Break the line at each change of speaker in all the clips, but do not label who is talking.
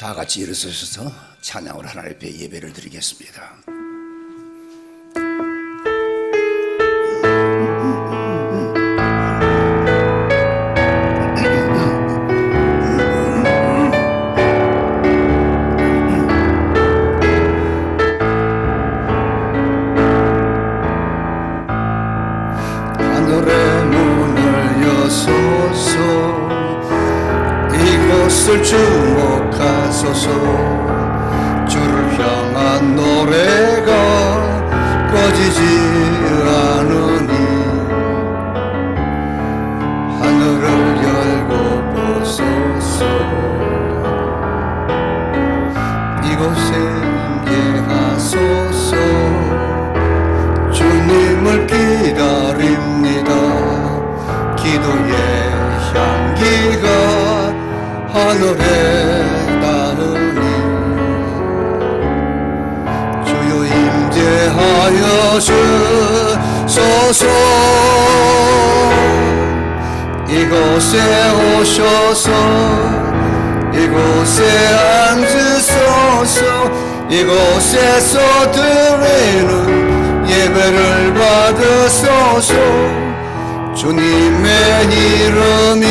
다 같이 일어서셔서 찬양으로 하나님 앞에 예배를 드리겠습니다. 하늘의 문을 여소서, 이곳을 주목하소서. 주를 향한 노래가 꺼지지 않으니 하늘을 열고 보소서. 이곳에 임재 하소서. 주님을 기다립니다. 기도의 향기가 하늘에 닿으니 주여 임재하여 주소서. 이곳에 오셔서 이곳에 앉으소서. 이곳에서 드리는 예배를 받으소서. 주님의 이름이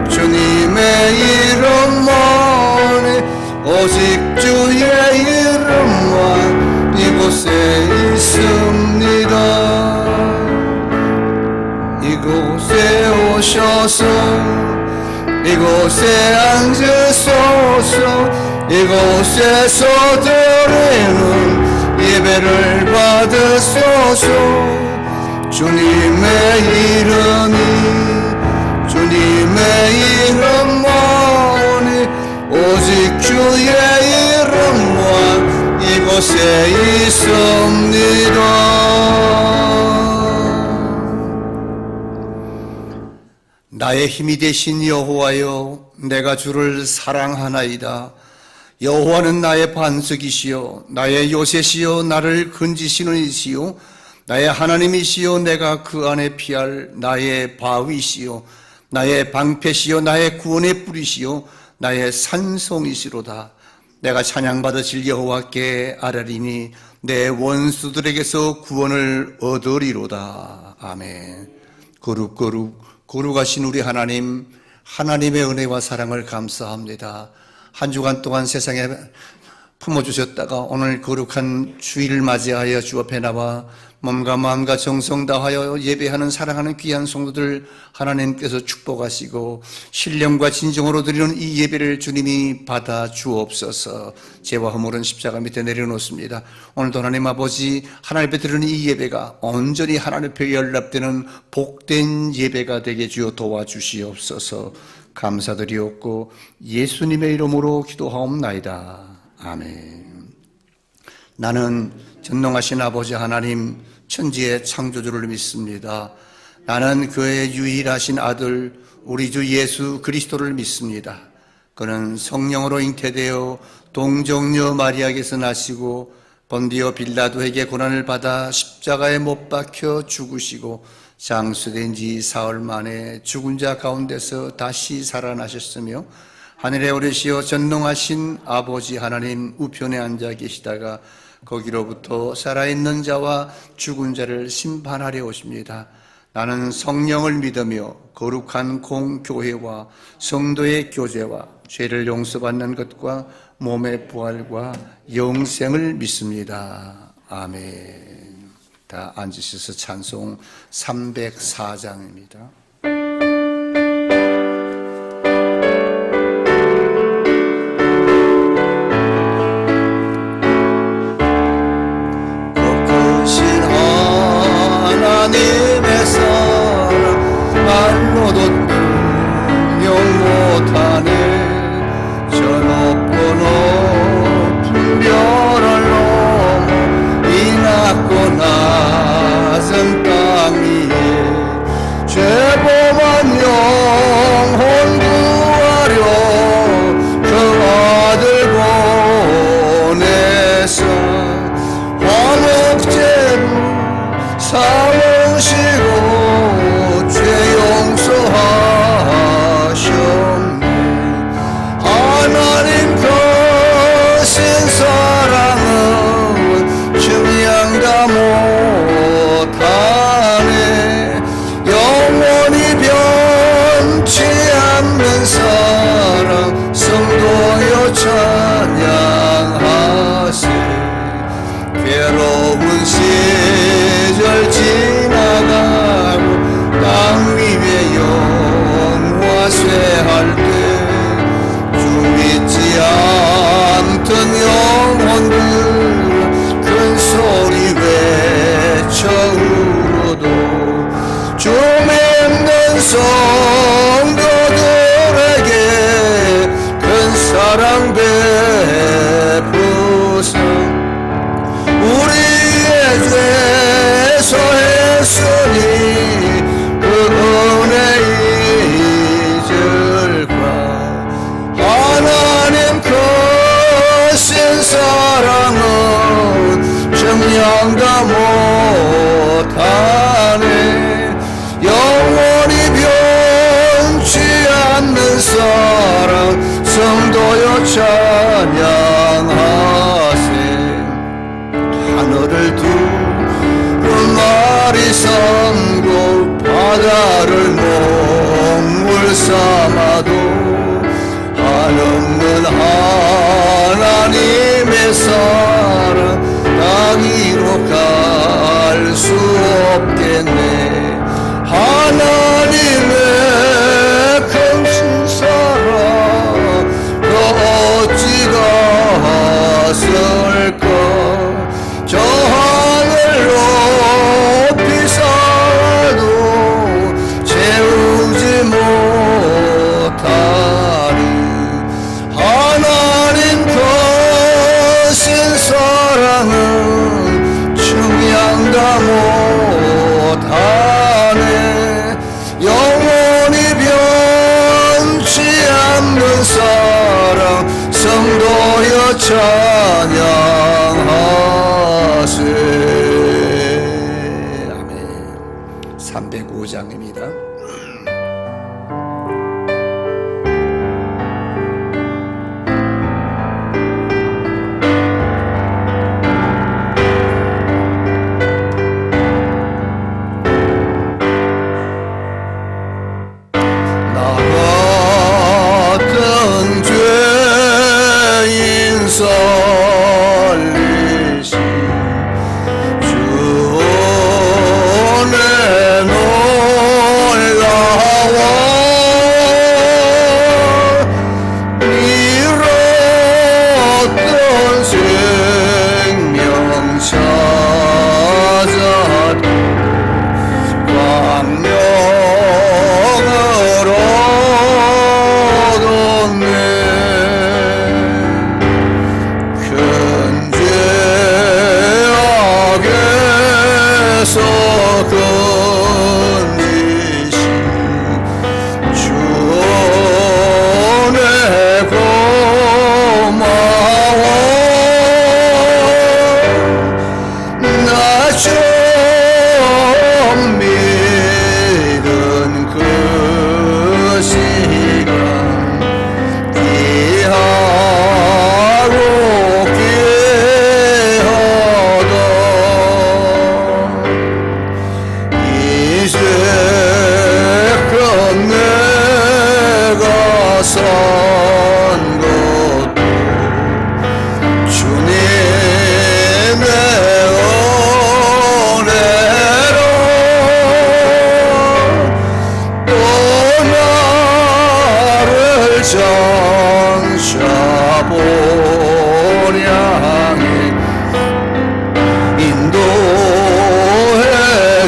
주님의 이름만이 오직 주의 이름만 이곳에 있습니다. 이곳에 오셔서 이곳에 앉으소서. 이곳에서 드리는 예배를 받으소서. 주님의 이름이 주님의 이름만이 오직 주의 이름만 이곳에 있습니다. 나의 힘이 되신 여호와여, 내가 주를 사랑하나이다. 여호와는 나의 반석이시요 나의 요새시요 나를 건지시는 이시요 나의 하나님이시요 내가 그 안에 피할 나의 바위시요 나의 방패시요 나의 구원의 뿌리시요 나의 산성이시로다. 내가 찬양받으실 여호와께 아뢰리니 내 원수들에게서 구원을 얻으리로다. 아멘. 거룩하신 우리 하나님, 하나님의 은혜와 사랑을 감사합니다. 한 주간 동안 세상에 품어주셨다가 오늘 거룩한 주일을 맞이하여 주 앞에 나와 몸과 마음과 정성 다하여 예배하는 사랑하는 귀한 성도들 하나님께서 축복하시고 신령과 진정으로 드리는 이 예배를 주님이 받아 주옵소서. 죄와 허물은 십자가 밑에 내려놓습니다. 오늘도 하나님 아버지, 하나님 앞에 드리는 이 예배가 온전히 하나님 앞에 연락되는 복된 예배가 되게 주여 도와주시옵소서. 감사드리옵고 예수님의 이름으로 기도하옵나이다. 아멘. 나는 전능하신 아버지 하나님, 천지의 창조주를 믿습니다. 나는 그의 유일하신 아들 우리 주 예수 그리스도를 믿습니다. 그는 성령으로 잉태되어 동정녀 마리아에게서 나시고 본디오 빌라도에게 고난을 받아 십자가에 못 박혀 죽으시고 장수된 지 사흘 만에 죽은 자 가운데서 다시 살아나셨으며 하늘에 오르시어 전능하신 아버지 하나님 우편에 앉아 계시다가 거기로부터 살아있는 자와 죽은 자를 심판하려 오십니다. 나는 성령을 믿으며 거룩한 공교회와 성도의 교제와 죄를 용서받는 것과 몸의 부활과 영생을 믿습니다. 아멘. 다 앉으셔서 찬송 304장입니다. 하나님의 사랑 말로도 표현 못하네. 저 높고 높은 별을 넘어 이 낮고 낮은 땅 위에 죄 이룩할 수 없겠네. 하나님의 큰 신사랑 그 어찌 갔을까. 저 하늘 높이 쌓아도 채우지 못하리. 하나님 크신 사랑은 중량다 못하네. 영원히 변치 않는 사랑 성도여 찬양하세. 아멘. 305장입니다. 살리시 주 은혜 놀라워 잃었던 생명 찾았고 광명을 얻었네. 건지시 주 은혜 고마워. 나 좀 믿은 그 시간 귀하고 산 것도 주님의 은혜로 또 나를 장차보리 향해 인도해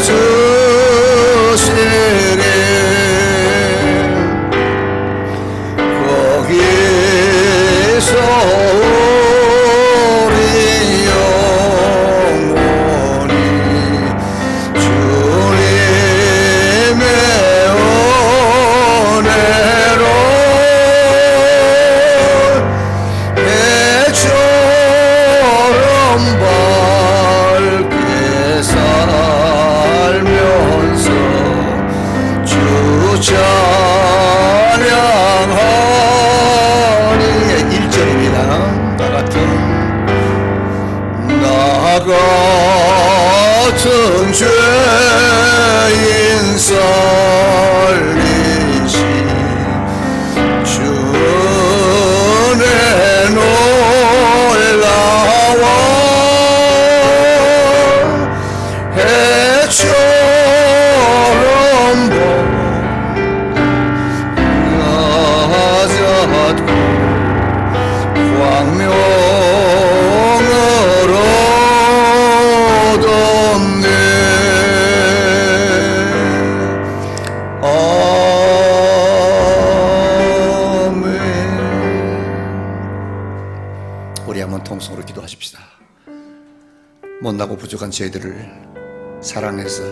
주시리. 거기서 우리 영원히 주님의 은혜로 해처럼 밝게 살면서 주 찬양하리. 1절입니다. 나 같은 죄인 살리시 주 은혜 놀라워 해처럼 낮았고 광명을 얻었네. 아멘. 우리 한번 통성으로 기도하십시다. 못나고 부족한 저희들을 사랑해서,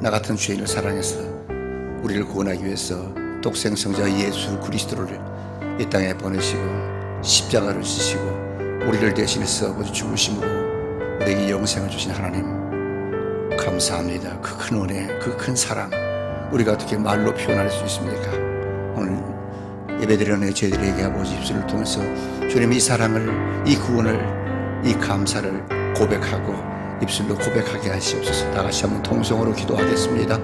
나 같은 죄인을 사랑해서 우리를 구원하기 위해서 독생 성자 예수 그리스도를 이 땅에 보내시고 십자가를 지시고 우리를 대신해서 아버지 죽으심으로 우리에게 영생을 주신 하나님 감사합니다. 그 큰 은혜, 그 큰 사랑 우리가 어떻게 말로 표현할 수 있습니까? 오늘 예배드리는 저희들에게 아버지 입술을 통해서 주님 이 사랑을, 이 구원을, 이 감사를 고백하고 입술로 고백하게 하시옵소서. 다같이 한번 통성으로 기도하겠습니다.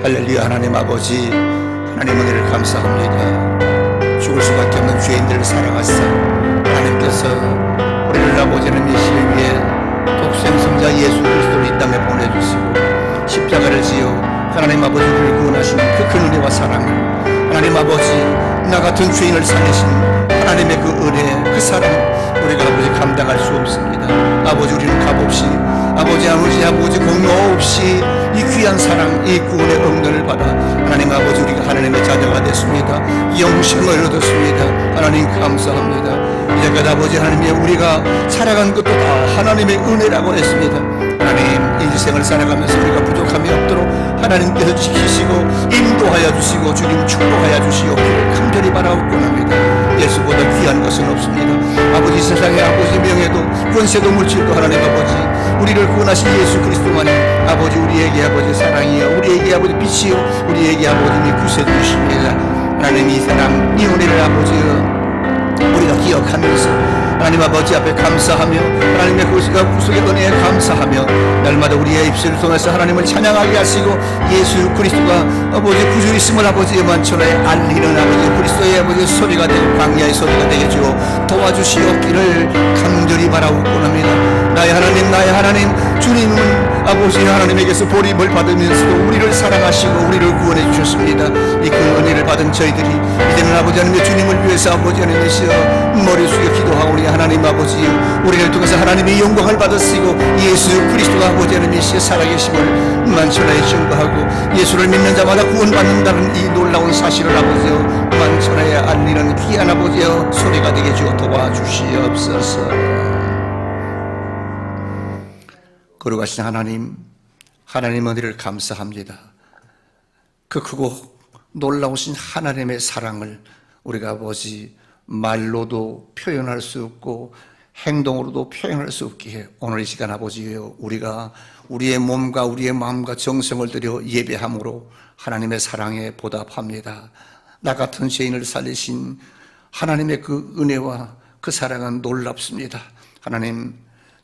할렐루야. 하나님 아버지, 하나님 은혜를 감사합니다. 죽을 수밖에 없는 죄인들을 사랑하사 하나님께서 우리를 아버지 하나님 이 시에 위해 독생 성자 예수 그리스도를 이 땅에 보내주시고 십자가를 지어 하나님 아버지를 구원하신 그 큰 은혜와 사랑을, 하나님 아버지 나 같은 죄인을 살리신 하나님의 그 은혜, 그 사랑 우리가 아버지 감당할 수 없습니다. 아버지 우리는 값없이 아버지 공로 없이 이 귀한 사랑, 이 구원의 응답을 받아 하나님 아버지 우리가 하나님의 자녀가 됐습니다. 영생을 얻었습니다. 하나님 감사합니다. 이제까지 아버지 하나님의 우리가 살아간 것도 다 하나님의 은혜라고 했습니다. 하나님 인생을 살아가면서 우리가 부족함이 없도록 하나님께서 지키시고 인도하여 주시고 주님 축복하여 주시옵기를 간절히 바라옵고합니다. 예수보다 귀한 것은 없습니다. 아버지 세상의 아버지 명예도 권세도 물질도 하나님 아버지 우리를 구원하신 예수 그리스도만이 아버지 우리에게 아버지 사랑이요 우리에게 아버지 빛이요 우리에게 아버지 구세주이십니다. 하나님 이 사랑 이 은혜를 아버지요 우리가 기억하면서 하나님 아버지 앞에 감사하며 하나님의 구속의 은혜에 감사하며 날마다 우리의 입술을 통해서 하나님을 찬양하게 하시고 예수 그리스도가 아버지 구주이심을 아버지의 만천하에 알리는 아버지 그리스도의 아버지 소리가 되고 광야의 소리가 되게 주어 도와주시옵기를 간절히 바라옵고합니다. 나의 하나님 주님은 아버지 하나님에게서 보림을 받으면서도 우리를 사랑하시고 우리를 구원해 주셨습니다. 이 그 은혜를 받은 저희들이 이제는 아버지 하나님의 주님을 위해서 아버지 하나님이시여 머리 숙여 기도하오니 하나님 아버지 우리를 통해서 하나님의 영광을 받으시고 예수 그리스도가 아버지 하나님이시여 살아계심을 만천하에 증거하고 예수를 믿는 자마다 구원받는다는 이 놀라운 사실을 아버지여 만천하에 알리는 귀한 아버지여 소리가 되게 주어 도와주시옵소서. 거룩하신 하나님 은혜를 감사합니다. 그 크고 놀라우신 하나님의 사랑을 우리가 아버지 말로도 표현할 수 없고 행동으로도 표현할 수 없기에 오늘 이 시간 아버지여 우리가 우리의 몸과 우리의 마음과 정성을 들여 예배함으로 하나님의 사랑에 보답합니다. 나 같은 죄인을 살리신 하나님의 그 은혜와 그 사랑은 놀랍습니다. 하나님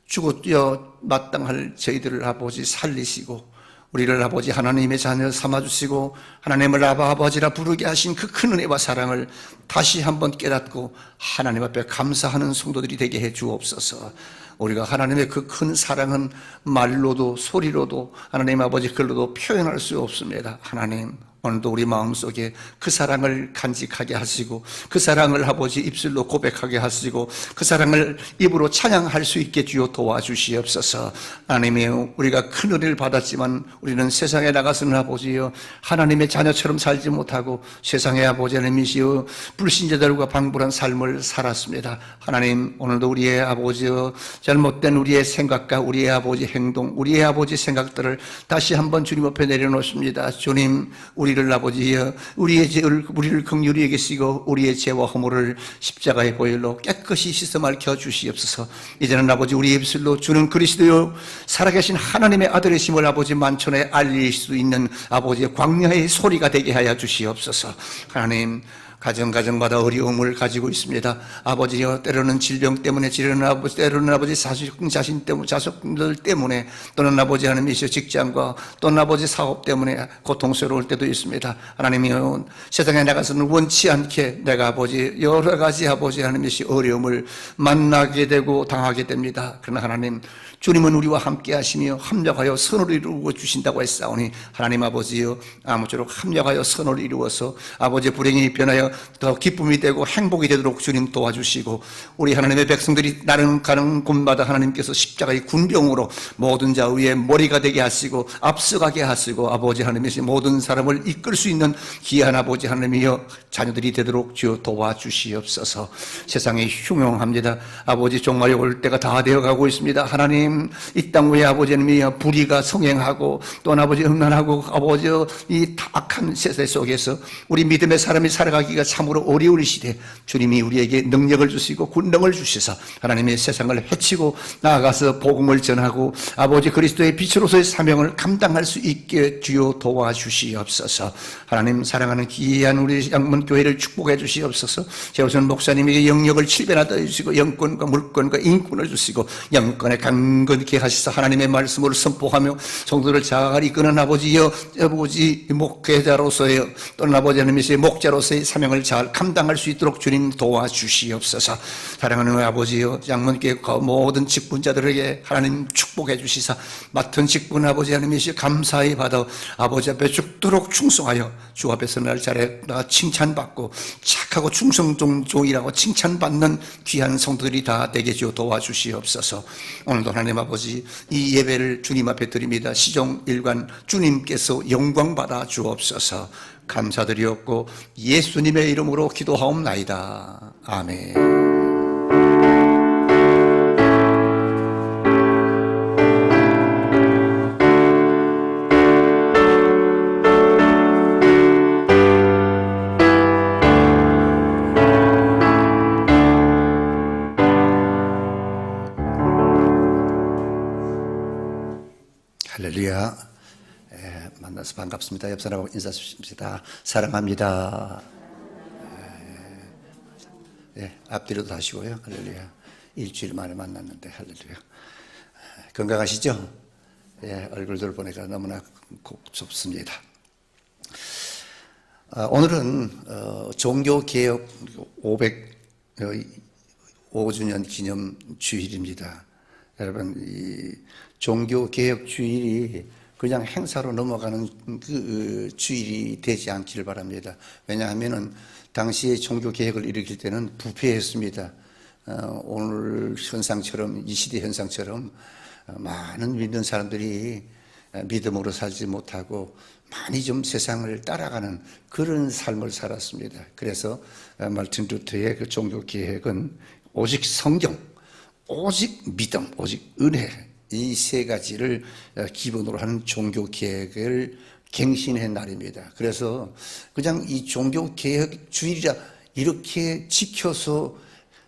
죽어야 마땅할 저희들을 아버지 살리시고 우리를 아버지 하나님의 자녀 삼아주시고 하나님을 아버지라 부르게 하신 그 큰 은혜와 사랑을 다시 한번 깨닫고 하나님 앞에 감사하는 성도들이 되게 해 주옵소서. 우리가 하나님의 그 큰 사랑은 말로도 소리로도 하나님 아버지 글로도 표현할 수 없습니다. 하나님 오늘도 우리 마음속에 그 사랑을 간직하게 하시고 그 사랑을 아버지 입술로 고백하게 하시고 그 사랑을 입으로 찬양할 수 있게 주여 도와주시옵소서. 하나님이여 우리가 큰 은혜를 받았지만 우리는 세상에 나가서는 아버지여 하나님의 자녀처럼 살지 못하고 세상의 아버지 하나님이시여 불신자들과 방불한 삶을 살았습니다. 하나님 오늘도 우리의 아버지여 잘못된 우리의 생각과 우리의 아버지 행동 우리의 아버지 생각들을 다시 한번 주님 앞에 내려놓습니다. 주님 우리를 아버지여 우리의 죄를 우리를 긍휼히 여기시고 우리의 죄와 허물을 십자가의 보혈로 깨끗이 씻어 밝혀 주시옵소서. 이제는 아버지 우리의 입술로 주는 그리스도요 살아계신 하나님의 아들이심을 아버지 만천에 알릴 수 있는 아버지의 광야의 소리가 되게 하여 주시옵소서. 하나님 가정마다 어려움을 가지고 있습니다. 아버지여 때로는 질병 때문에 때로는 아버지 자신 때문에 자식들 때문에 또는 아버지 하나님이시여 직장과 또는 아버지 사업 때문에 고통스러울 때도 있습니다. 하나님이여 세상에 나가서는 원치 않게 내가 아버지 여러 가지 아버지 하나님이시여 어려움을 만나게 되고 당하게 됩니다. 그러나 하나님 주님은 우리와 함께 하시며 합력하여 선을 이루어 주신다고 했사오니 하나님 아버지여 아무쪼록 합력하여 선을 이루어서 아버지 불행이 변하여 더 기쁨이 되고 행복이 되도록 주님 도와주시고 우리 하나님의 백성들이 가는 곳마다 하나님께서 십자가의 군병으로 모든 자 위에 머리가 되게 하시고 앞서가게 하시고 아버지 하나님이시 모든 사람을 이끌 수 있는 귀한 아버지 하나님이여 자녀들이 되도록 주여 도와주시옵소서. 세상이 흉흉합니다. 아버지 종말이 올 때가 다 되어가고 있습니다. 하나님 이 땅 위에 아버지 하나님이여 불의가 성행하고 또는 아버지 음란하고 아버지 이 악한 세대 속에서 우리 믿음의 사람이 살아가기가 참으로 어려울 시대 주님이 우리에게 능력을 주시고 군능을 주셔서 하나님의 세상을 해치고 나아가서 복음을 전하고 아버지 그리스도의 빛으로서의 사명을 감당할 수 있게 주여 도와주시옵소서. 하나님 사랑하는 귀한 우리 양문교회를 축복해 주시옵소서. 제우선 목사님에게 영역을 칠변하다 주시고 영권과 물권과 인권을 주시고 영권에 강건케 하시사 하나님의 말씀을 선포하며 성도를 잘 이끄는 아버지 목회자로서의 또는 아버지 하나님의 목자로서의 사명 사명을 잘 감당할 수 있도록 주님 도와주시옵소서. 사랑하는 아버지여, 장문교회 모든 직분자들에게 하나님 축복해 주시사 맡은 직분 아버지 하나님이 감사히 받아 아버지 앞에 죽도록 충성하여 주 앞에서 날 잘했다 칭찬받고 착하고 충성종이라고 칭찬받는 귀한 성도들이 다 되게 주어 도와주시옵소서. 오늘도 하나님 아버지 이 예배를 주님 앞에 드립니다. 시종일관 주님께서 영광 받아 주옵소서. 감사드리옵고 예수님의 이름으로 기도하옵나이다. 아멘. 할렐루야. 만나서 반갑습니다. 옆 사람하고 인사 주십시다. 사랑합니다. 앞뒤로도 하시고요. 할렐루야. 일주일 만에 만났는데 할렐루야. 건강하시죠? 얼굴들 보니까 너무나 곱습니다. 오늘은 종교개혁 505주년 기념 주일입니다. 여러분, 이 종교개혁 주일이 그냥 행사로 넘어가는 그 주일이 되지 않기를 바랍니다. 왜냐하면은 당시에 종교개혁을 일으킬 때는 부패했습니다. 오늘 현상처럼, 이 시대 현상처럼 많은 믿는 사람들이 믿음으로 살지 못하고 많이 좀 세상을 따라가는 그런 삶을 살았습니다. 그래서 말틴 루터의 그 종교개혁은 오직 성경, 오직 믿음, 오직 은혜, 이 세 가지를 기본으로 하는 종교개혁을 갱신한 날입니다. 그래서 그냥 이 종교개혁 주일이라 이렇게 지켜서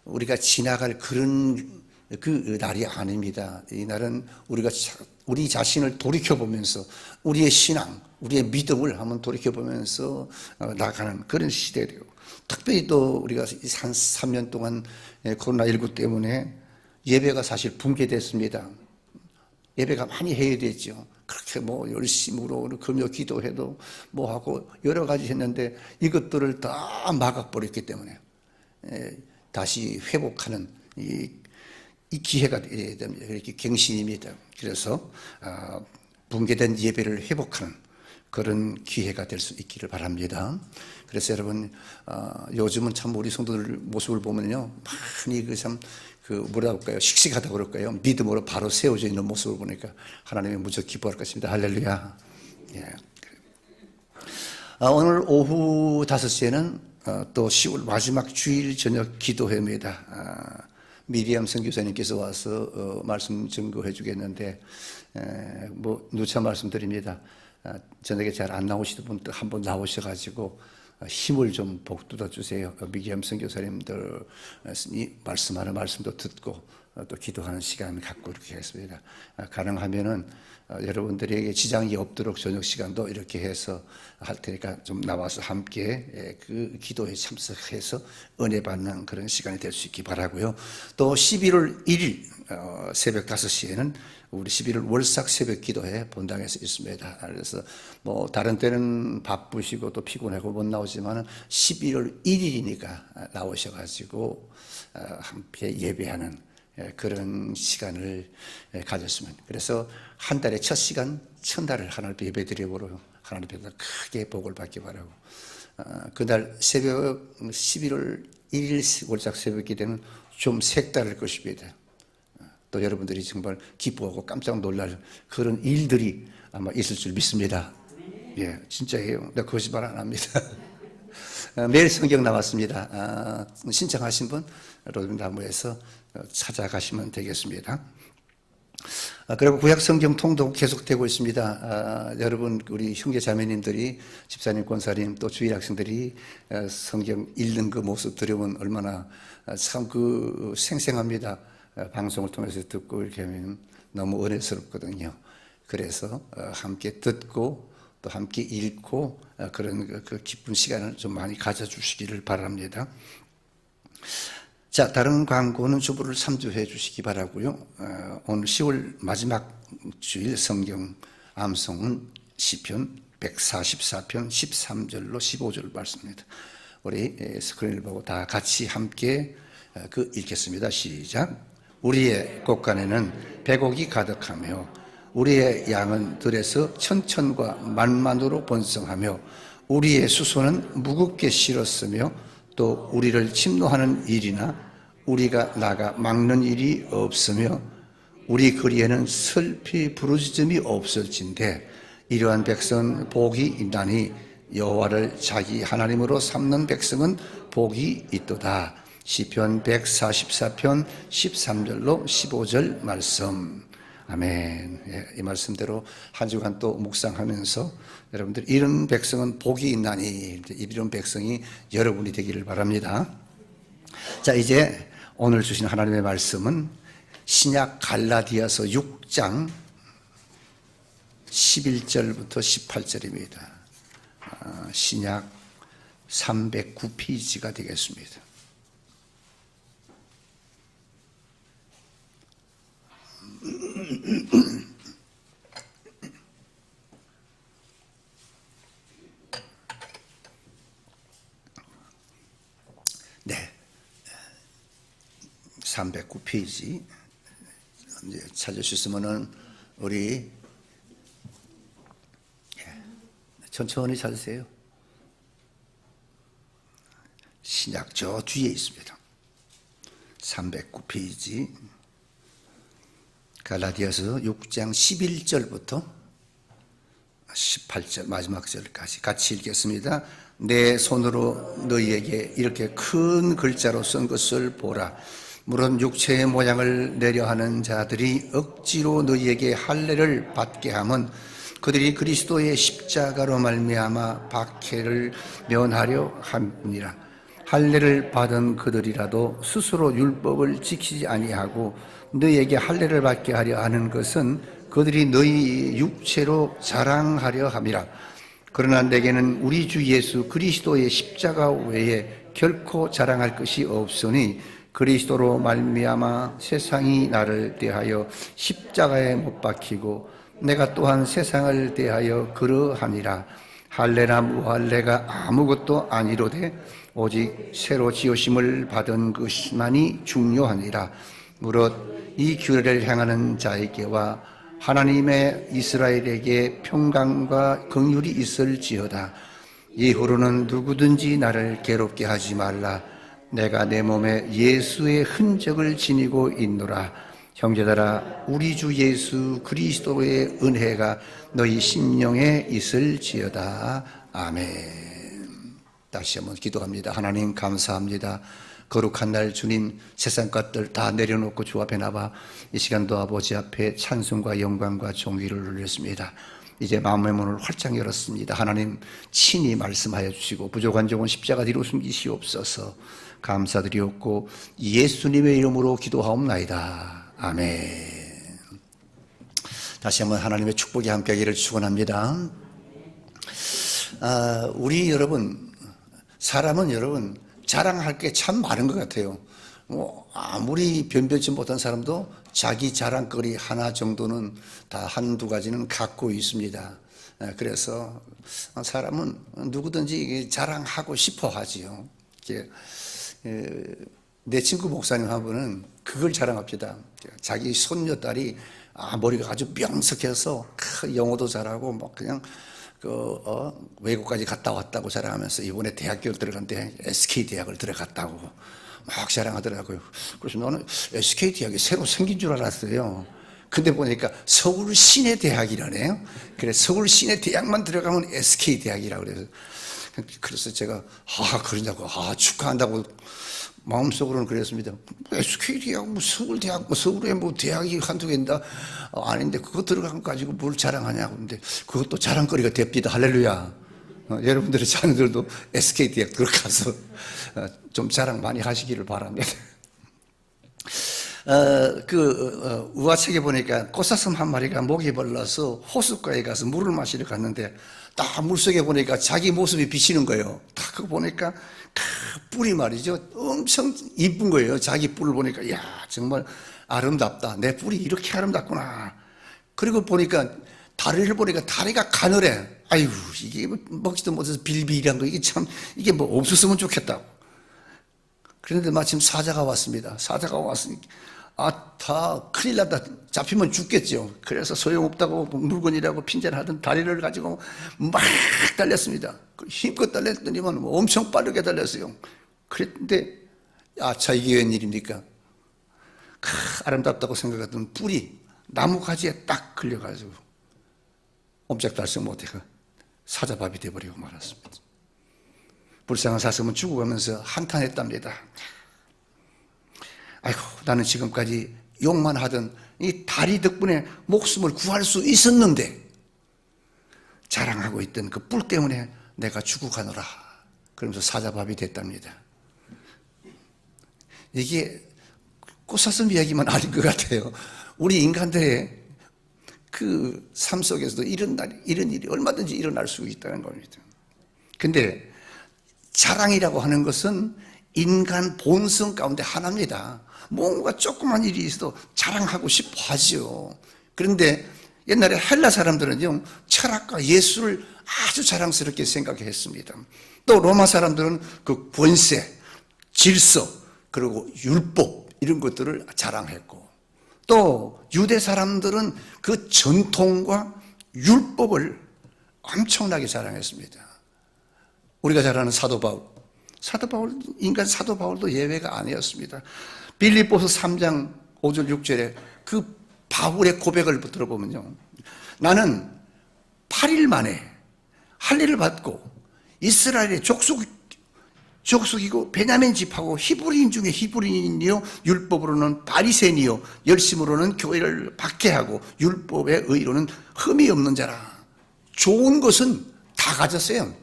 우리가 지나갈 그런 그 날이 아닙니다. 이 날은 우리가 우리 자신을 돌이켜보면서 우리의 신앙, 우리의 믿음을 한번 돌이켜보면서 나가는 그런 시대예요. 특별히 또 우리가 한 3년 동안 코로나19 때문에 예배가 사실 붕괴됐습니다. 예배가 많이 해야되죠. 그렇게 뭐 열심으로 금요 기도해도 뭐 하고 여러 가지 했는데 이것들을 다 막아버렸기 때문에 다시 회복하는 이 기회가 되어야 됩니다. 이렇게 갱신입니다. 그래서 붕괴된 예배를 회복하는 그런 기회가 될 수 있기를 바랍니다. 그래서 여러분, 요즘은 참 우리 성도들 모습을 보면요, 많이 뭐라 할까요? 씩씩하다고 그럴까요? 믿음으로 바로 세워져 있는 모습을 보니까 하나님이 무척 기뻐할 것입니다. 할렐루야. 예. 오늘 오후 5시에는 또 10월 마지막 주일 저녁 기도회입니다. 미리암 선교사님께서 와서 말씀 증거해 주겠는데, 뭐 누차 말씀드립니다. 저녁에 잘 안 나오시던 분들 한번 나오셔가지고 힘을 좀 북돋아 주세요. 미리암 선교사님들이 말씀하는 말씀도 듣고 또 기도하는 시간을 갖고 이렇게 했습니다. 가능하면은 여러분들에게 지장이 없도록 저녁 시간도 이렇게 해서 할 테니까 좀 나와서 함께 그 기도에 참석해서 은혜 받는 그런 시간이 될 수 있기 바라고요. 또 11월 1일 새벽 5시에는 우리 11월 월삭 새벽 기도회 본당에서 있습니다. 그래서 뭐 다른 때는 바쁘시고 또 피곤하고 못 나오지만 11월 1일이니까 나오셔가지고 함께 예배하는 그런 시간을 가졌으면. 그래서 한 달의 첫 시간, 첫날을 하나님 앞에 예배드리므로 하나님 앞에서 크게 복을 받기 바라고, 그날 새벽 11월 1일 월삭 새벽 기도는 좀 색다를 것입니다. 또 여러분들이 정말 기뻐하고 깜짝 놀랄 그런 일들이 아마 있을 줄 믿습니다. 예, 진짜예요. 내가 거짓말 안 합니다. 매일 성경 나왔습니다. 신청하신 분 로드나무에서 찾아가시면 되겠습니다. 그리고 구약 성경 통독 계속되고 있습니다. 여러분, 우리 형제 자매님들이, 집사님, 권사님, 또 주일 학생들이 성경 읽는 그 모습 들으면 얼마나 참 생생합니다. 방송을 통해서 듣고 이렇게 하면 너무 은혜스럽거든요. 그래서 함께 듣고 또 함께 읽고 그런 그 기쁜 시간을 좀 많이 가져주시기를 바랍니다. 자, 다른 광고는 주부를 참조해 주시기 바라고요. 오늘 10월 마지막 주일 성경 암송은 시편 144편 13절로 15절 말씀입니다. 우리 스크린을 보고 다 같이 함께 읽겠습니다. 시작. 우리의 곳간에는 백옥이 가득하며 우리의 양은 들에서 천천과 만만으로 번성하며 우리의 수소는 무겁게 실었으며 또 우리를 침노하는 일이나 우리가 나가 막는 일이 없으며 우리 거리에는 슬피 부르짖음이 없을진데 이러한 백성은 복이 있나니 여호와를 자기 하나님으로 삼는 백성은 복이 있도다. 시편 144편 13절로 15절 말씀. 아멘. 예, 이 말씀대로 한 주간 또 묵상하면서 여러분들 이런 백성은 복이 있나니 이런 백성이 여러분이 되기를 바랍니다. 자, 이제 오늘 주신 하나님의 말씀은 신약 갈라디아서 6장 11절부터 18절입니다. 신약 309페이지가 되겠습니다. 네, 309페이지 이제 찾을 수 있으면은 우리 천천히 찾으세요. 신약 저 뒤에 있습니다. 309페이지 갈라디아서 6장 11절부터 18절 마지막 절까지 같이 읽겠습니다. 내 손으로 너희에게 이렇게 큰 글자로 쓴 것을 보라. 물론 육체의 모양을 내려 하는 자들이 억지로 너희에게 할례를 받게 함은 그들이 그리스도의 십자가로 말미암아 박해를 면하려 함이니라. 할례를 받은 그들이라도 스스로 율법을 지키지 아니하고 너희에게 할례를 받게 하려 하는 것은 그들이 너희 육체로 자랑하려 함이라. 그러나 내게는 우리 주 예수 그리스도의 십자가 외에 결코 자랑할 것이 없으니 그리스도로 말미암아 세상이 나를 대하여 십자가에 못 박히고 내가 또한 세상을 대하여 그러하니라. 할례나 무할례가 아무것도 아니로되 오직 새로 지으심을 받은 것만이 중요하니라. 무릇 이 규례를 행하는 자에게와 하나님의 이스라엘에게 평강과 긍휼이 있을지어다. 이후로는 누구든지 나를 괴롭게 하지 말라. 내가 내 몸에 예수의 흔적을 지니고 있노라. 형제들아, 우리 주 예수 그리스도의 은혜가 너희 심령에 있을지어다. 아멘. 다시 한번 기도합니다. 하나님 감사합니다. 거룩한 날 주님, 세상 것들 다 내려놓고 주 앞에 나와 이 시간도 아버지 앞에 찬송과 영광과 존귀를 올렸습니다. 이제 마음의 문을 활짝 열었습니다. 하나님 친히 말씀하여 주시고 부족한 종은 십자가 뒤로 숨기시옵소서. 감사드리옵고 예수님의 이름으로 기도하옵나이다. 아멘. 다시 한번 하나님의 축복이 함께하기를 축원합니다. 우리 여러분, 사람은 여러분 자랑할 게 참 많은 것 같아요. 아무리 변변치 못한 사람도 자기 자랑거리 하나 정도는 다 한두 가지는 갖고 있습니다. 그래서 사람은 누구든지 자랑하고 싶어 하지요. 내 친구 목사님 한 분은 그걸 자랑합니다. 자기 손녀딸이 머리가 아주 명석해서 영어도 잘하고 뭐 그냥 외국까지 갔다 왔다고 자랑하면서 이번에 대학교를 들어갔는데 SK 대학을 들어갔다고 막 자랑하더라고요. 그래서 나는 SK 대학이 새로 생긴 줄 알았어요. 근데 보니까 서울 시내 대학이라네요. 그래 서울 시내 대학만 들어가면 SK 대학이라고 그래서 제가 그러냐고 축하한다고 마음속으로는 그랬습니다. SK 대학 뭐 서울 대학 뭐 서울에 뭐 대학이 한두 개인다 아닌데 그거 들어간 거 가지고 뭘 자랑하냐고. 근데 그것도 자랑거리가 됩니다. 할렐루야. 여러분들의 자녀들도 SK 대학 들어가서 좀 자랑 많이 하시기를 바랍니다. 우화책에 보니까 꽃사슴 한 마리가 목이 벌라서 호숫가에 가서 물을 마시러 갔는데 딱 물속에 보니까 자기 모습이 비치는 거예요. 딱 그거 보니까 뿔이 말이죠. 엄청 이쁜 거예요. 자기 뿔을 보니까 정말 아름답다. 내 뿔이 이렇게 아름답구나. 그리고 보니까 다리를 보니까 다리가 가늘해. 아이고, 이게 먹지도 못해서 빌빌한 거, 이게 참, 이게 뭐 없었으면 좋겠다고. 그런데 마침 사자가 왔습니다. 사자가 왔으니, 다 큰일 났다. 잡히면 죽겠죠. 그래서 소용없다고 물건이라고 핀잔하던 다리를 가지고 막 달렸습니다. 힘껏 달렸더니만 엄청 빠르게 달렸어요. 그랬는데, 자, 이게 웬일입니까? 아름답다고 생각했던 뿔이 나무 가지에 딱 걸려가지고 옴짝달싹 못해가 사자밥이 돼버리고 말았습니다. 불쌍한 사슴은 죽어가면서 한탄했답니다. 아이고, 나는 지금까지 욕만 하던 이 다리 덕분에 목숨을 구할 수 있었는데 자랑하고 있던 그 뿔 때문에 내가 죽어가노라. 그러면서 사자밥이 됐답니다. 이게 꽃사슴 이야기만 아닌 것 같아요. 우리 인간들의 그 삶 속에서도 이런 일이 얼마든지 일어날 수 있다는 겁니다. 근데 자랑이라고 하는 것은 인간 본성 가운데 하나입니다. 뭔가 조그만 일이 있어도 자랑하고 싶어 하지요. 그런데 옛날에 헬라 사람들은요, 철학과 예술을 아주 자랑스럽게 생각했습니다. 또 로마 사람들은 그 권세, 질서, 그리고 율법 이런 것들을 자랑했고, 또 유대 사람들은 그 전통과 율법을 엄청나게 자랑했습니다. 우리가 잘 아는 사도 바울, 인간 사도 바울도 예외가 아니었습니다. 빌립보서 3장 5절 6절에 그 바울의 고백을 들어보면요, 나는 8일 만에 할례를 받고 이스라엘의 족속이고 베냐민 집하고 히브리인 중에 히브리인이요, 율법으로는 바리새인이요, 열심으로는 교회를 박해하고 율법의 의로는 흠이 없는 자라. 좋은 것은 다 가졌어요.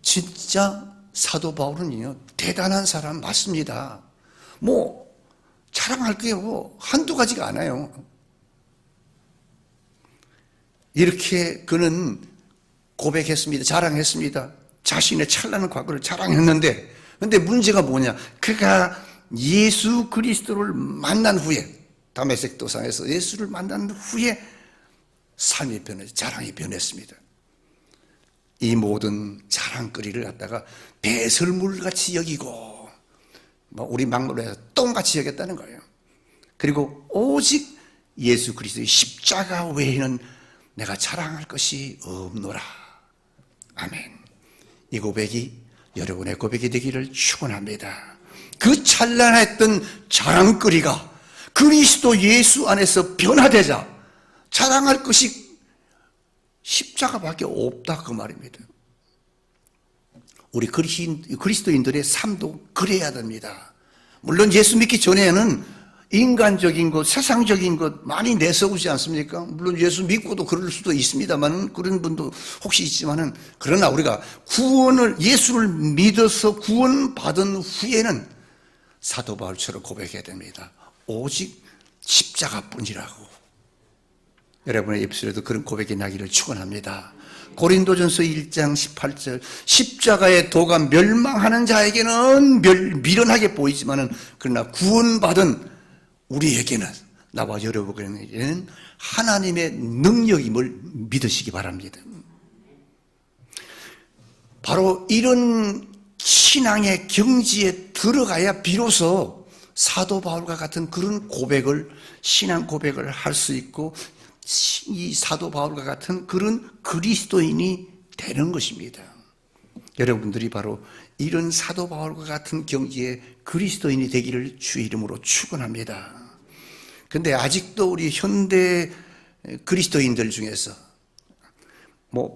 진짜 사도 바울은요, 대단한 사람 맞습니다. 뭐 자랑할 게 한두 가지가 않아요. 이렇게 그는 고백했습니다. 자랑했습니다. 자신의 찬란한 과거를 자랑했는데, 근데 문제가 뭐냐? 그가 예수 그리스도를 만난 후에, 다메섹 도상에서 예수를 만난 후에 삶이 변했어요. 자랑이 변했습니다. 이 모든 자랑거리를 갖다가 배설물같이 여기고, 우리 막말로 똥같이 여겼다는 거예요. 그리고 오직 예수 그리스도의 십자가 외에는 내가 자랑할 것이 없노라. 아멘. 이 고백이 여러분의 고백이 되기를 축원합니다. 그 찬란했던 자랑거리가 그리스도 예수 안에서 변화되자 자랑할 것이 십자가밖에 없다, 그 말입니다. 우리 그리스도인들의 삶도 그래야 됩니다. 물론 예수 믿기 전에는 인간적인 것, 세상적인 것 많이 내세우지 않습니까? 물론 예수 믿고도 그럴 수도 있습니다만, 그런 분도 혹시 있지만은, 그러나 우리가 예수를 믿어서 구원받은 후에는 사도 바울처럼 고백해야 됩니다. 오직 십자가뿐이라고. 여러분의 입술에도 그런 고백이 나기를 축원합니다. 고린도전서 1장 18절, 십자가의 도가 멸망하는 자에게는 미련하게 보이지만은, 그러나 구원받은 우리에게는, 나와 여러분에게는 하나님의 능력임을 믿으시기 바랍니다. 바로 이런 신앙의 경지에 들어가야 비로소 사도 바울과 같은 그런 고백을, 신앙 고백을 할 수 있고, 이 사도 바울과 같은 그런 그리스도인이 되는 것입니다. 여러분들이 바로 이런 사도 바울과 같은 경지의 그리스도인이 되기를 주의 이름으로 축원합니다. 그런데 아직도 우리 현대 그리스도인들 중에서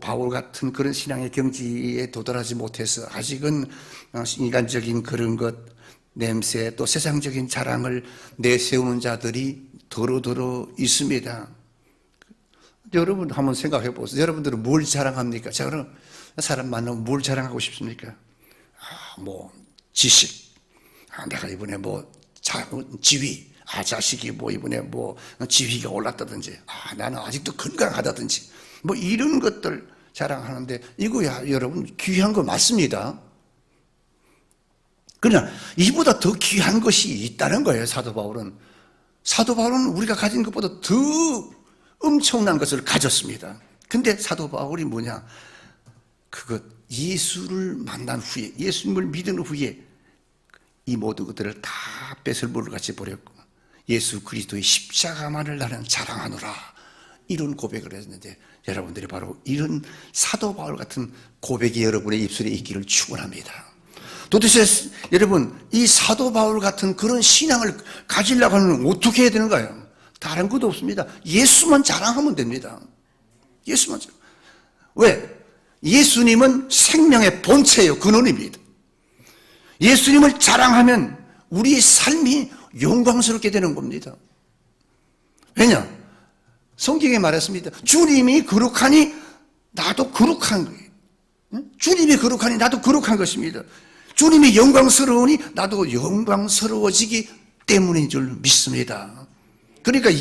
바울 같은 그런 신앙의 경지에 도달하지 못해서 아직은 인간적인 그런 것, 냄새, 또 세상적인 자랑을 내세우는 자들이 더러더러 있습니다. 여러분 한번 생각해 보세요. 여러분들은 뭘 자랑합니까? 자, 그럼 사람 만나면 뭘 자랑하고 싶습니까? 지식. 내가 이번에 지위. 자식이 이번에 지위가 올랐다든지. 나는 아직도 건강하다든지. 이런 것들 자랑하는데, 이거야, 여러분, 귀한 거 맞습니다. 그러나 이보다 더 귀한 것이 있다는 거예요, 사도 바울은. 사도 바울은 우리가 가진 것보다 더 엄청난 것을 가졌습니다. 근데 사도 바울이 뭐냐? 예수를 만난 후에, 예수님을 믿은 후에 이 모든 것들을 다 뺏을물같이 버렸고 예수 그리스도의 십자가만을 나는 자랑하노라, 이런 고백을 했는데, 여러분들이 바로 이런 사도 바울 같은 고백이 여러분의 입술에 있기를 축원합니다. 도대체 여러분, 이 사도 바울 같은 그런 신앙을 가지려고 하면 어떻게 해야 되는가요? 다른 것도 없습니다. 예수만 자랑하면 됩니다. 예수만 자랑. 왜? 예수님은 생명의 본체예요. 근원입니다. 예수님을 자랑하면 우리 삶이 영광스럽게 되는 겁니다. 왜냐? 성경에 말했습니다. 주님이 거룩하니 나도 거룩한 거예요. 주님이 거룩하니 나도 거룩한 것입니다. 주님이 영광스러우니 나도 영광스러워지기 때문인 줄 믿습니다. 그러니까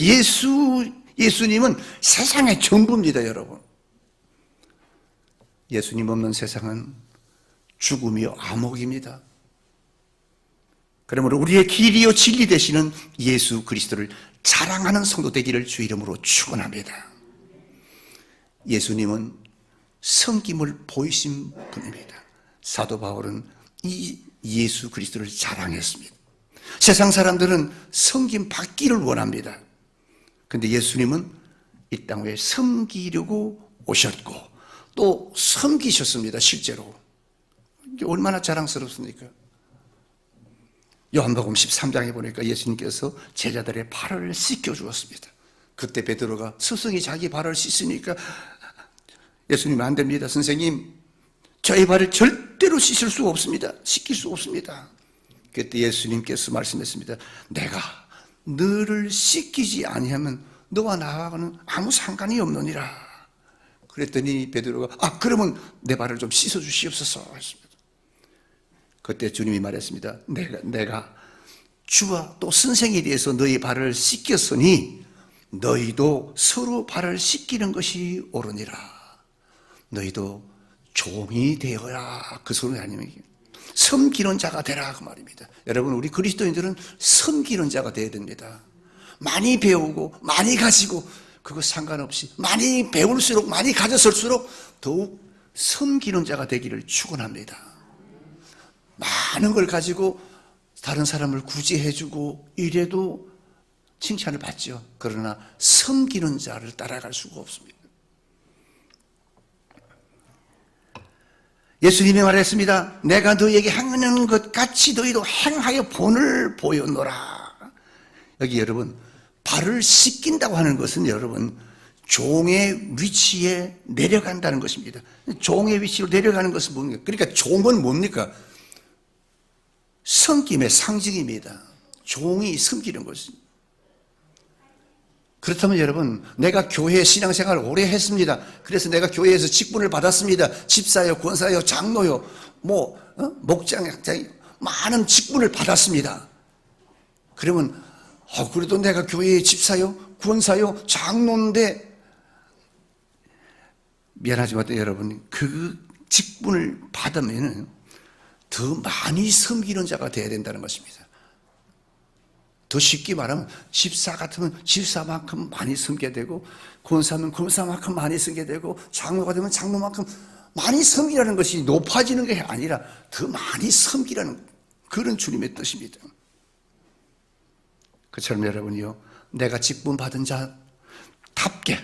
예수님은 세상의 전부입니다, 여러분. 예수님 없는 세상은 죽음이요 암흑입니다. 그러므로 우리의 길이요 진리 되시는 예수 그리스도를 자랑하는 성도 되기를 주 이름으로 축원합니다. 예수님은 섬김을 보이신 분입니다. 사도 바울은 이 예수 그리스도를 자랑했습니다. 세상 사람들은 섬김 받기를 원합니다. 그런데 예수님은 이 땅에 섬기려고 오셨고 또 섬기셨습니다. 실제로. 이게 얼마나 자랑스럽습니까? 요한복음 13장에 보니까 예수님께서 제자들의 발을 씻겨 주었습니다. 그때 베드로가 스승이 자기 발을 씻으니까 예수님은 안 됩니다. 선생님, 저의 발을 절대로 씻을 수 없습니다. 씻길 수 없습니다. 그때 예수님께서 말씀했습니다. 내가 너를 씻기지 아니하면 너와 나와는 아무 상관이 없느니라. 그랬더니 베드로가 그러면 내 발을 좀 씻어 주시옵소서 했습니다. 그때 주님이 말했습니다. 내가 주와 또 선생에 대해서 너희 발을 씻겼으니 너희도 서로 발을 씻기는 것이 옳으니라. 너희도 종이 되어야, 그 소리 아니면 섬기는 자가 되라, 그 말입니다. 여러분, 우리 그리스도인들은 섬기는 자가 되어야 됩니다. 많이 배우고 많이 가지고 그거 상관없이 많이 배울수록 많이 가졌을수록 더욱 섬기는 자가 되기를 축원합니다. 많은 걸 가지고 다른 사람을 구제해주고 이래도 칭찬을 받죠. 그러나 섬기는 자를 따라갈 수가 없습니다. 예수님이 말했습니다. 내가 너희에게 행하는 것 같이 너희도 행하여 본을 보였노라. 여기 여러분, 발을 씻긴다고 하는 것은 여러분 종의 위치에 내려간다는 것입니다. 종의 위치로 내려가는 것은 뭡니까? 그러니까 종은 뭡니까? 섬김의 상징입니다. 종이 섬기는 것입니다. 그렇다면 여러분, 내가 교회 신앙생활을 오래 했습니다. 그래서 내가 교회에서 직분을 받았습니다. 집사요, 권사요, 장로요, 목장, 많은 직분을 받았습니다. 그러면 그래도 내가 교회의 집사요, 권사요, 장로인데, 미안하지만 여러분, 그 직분을 받으면 더 많이 섬기는 자가 되어야 된다는 것입니다. 더 쉽게 말하면 집사 같으면 집사만큼 많이 섬겨야 되고, 권사면 권사만큼 많이 섬겨야 되고, 장로가 되면 장로만큼 많이 섬기라는 것이 높아지는 게 아니라 더 많이 섬기라는 그런 주님의 뜻입니다. 그처럼 여러분이요, 내가 직분 받은 자답게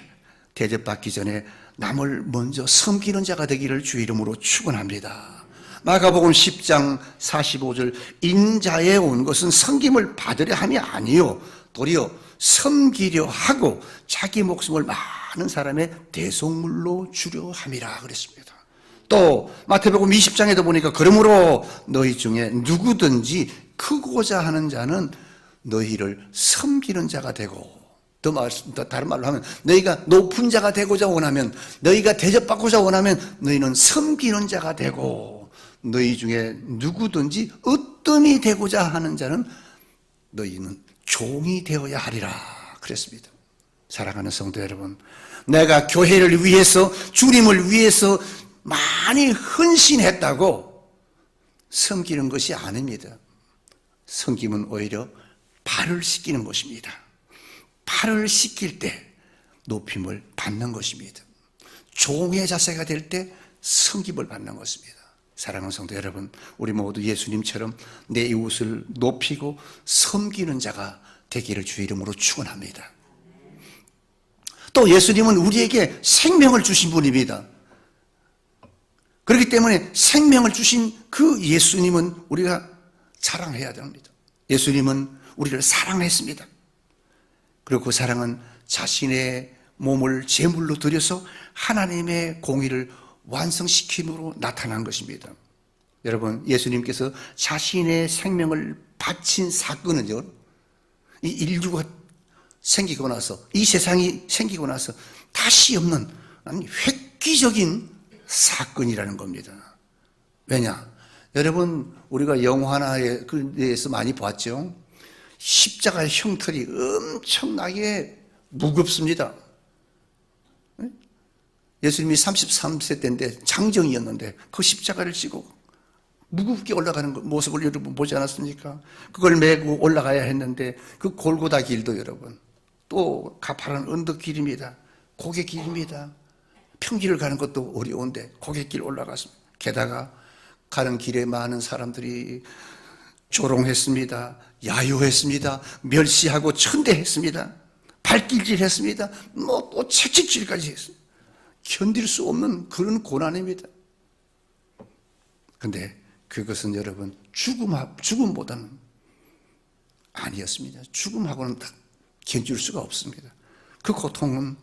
대접받기 전에 남을 먼저 섬기는 자가 되기를 주 이름으로 축원합니다. 마가복음 10장 45절, 인자에 온 것은 섬김을 받으려 함이 아니요 도리어 섬기려 하고 자기 목숨을 많은 사람의 대속물로 주려 함이라 그랬습니다. 또 마태복음 20장에도 보니까 그러므로 너희 중에 누구든지 크고자 하는 자는 너희를 섬기는 자가 되고, 다른 말로 하면 너희가 높은 자가 되고자 원하면, 너희가 대접받고자 원하면 너희는 섬기는 자가 되고, 너희 중에 누구든지 으뜸이 되고자 하는 자는 너희는 종이 되어야 하리라 그랬습니다. 사랑하는 성도 여러분, 내가 교회를 위해서, 주님을 위해서 많이 헌신했다고 섬기는 것이 아닙니다. 섬김은 오히려 발을 씻기는 것입니다. 발을 씻길 때 높임을 받는 것입니다. 종의 자세가 될 때 섬김을 받는 것입니다. 사랑하는 성도 여러분, 우리 모두 예수님처럼 내 이웃을 높이고 섬기는 자가 되기를 주의 이름으로 축원합니다. 또 예수님은 우리에게 생명을 주신 분입니다. 그렇기 때문에 생명을 주신 그 예수님은 우리가 자랑해야 됩니다. 예수님은 우리를 사랑했습니다. 그리고 그 사랑은 자신의 몸을 제물로 드려서 하나님의 공의를 완성시킴으로 나타난 것입니다. 여러분, 예수님께서 자신의 생명을 바친 사건은요, 이 인류가 생기고 나서, 이 세상이 생기고 나서 다시 없는 획기적인 사건이라는 겁니다. 왜냐? 여러분, 우리가 영화에 대해서 많이 봤죠? 십자가의 형틀이 엄청나게 무겁습니다. 예수님이 33세 때인데 장정이었는데 그 십자가를 지고 무겁게 올라가는 모습을 여러분 보지 않았습니까? 그걸 메고 올라가야 했는데 그 골고다 길도 여러분, 또 가파른 언덕 길입니다. 고개 길입니다. 평길을 가는 것도 어려운데 고갯길 올라갔습니다. 게다가 가는 길에 많은 사람들이 조롱했습니다. 야유했습니다. 멸시하고 천대했습니다. 발길질했습니다. 또 채찍질까지 했습니다. 견딜 수 없는 그런 고난입니다. 근데 그것은 여러분 죽음보다는 아니었습니다. 죽음하고는 견딜 수가 없습니다. 그 고통은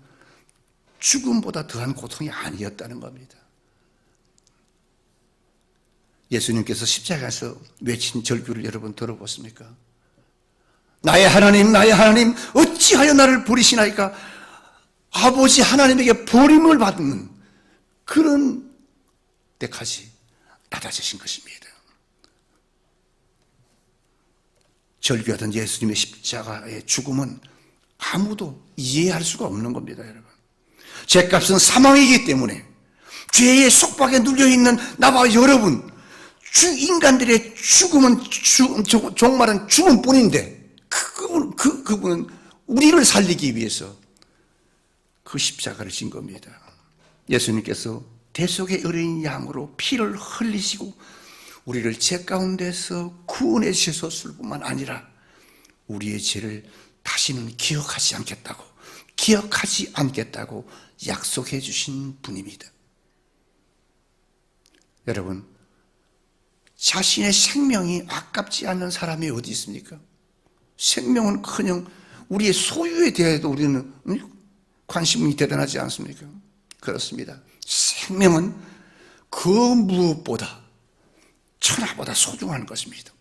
죽음보다 더한 고통이 아니었다는 겁니다. 예수님께서 십자가에서 외친 절규를 여러분 들어보십니까? 나의 하나님, 나의 하나님, 어찌하여 나를 버리시나이까? 아버지 하나님에게 버림을 받는 그런 때까지 낮아지신 것입니다. 절규하던 예수님의 십자가의 죽음은 아무도 이해할 수가 없는 겁니다, 여러분. 죄값은 사망이기 때문에 죄의 속박에 눌려있는 나와 여러분, 인간들의 죽음은 종말은 죽음뿐인데 그분은 우리를 살리기 위해서 그 십자가를 진 겁니다. 예수님께서 대속의 어린 양으로 피를 흘리시고 우리를 죄 가운데서 구원해 주셨을 뿐만 아니라 우리의 죄를 다시는 기억하지 않겠다고 약속해 주신 분입니다. 여러분, 자신의 생명이 아깝지 않는 사람이 어디 있습니까? 생명은 커녕 우리의 소유에 대해도 우리는 관심이 대단하지 않습니까? 그렇습니다. 생명은 그 무엇보다 천하보다 소중한 것입니다.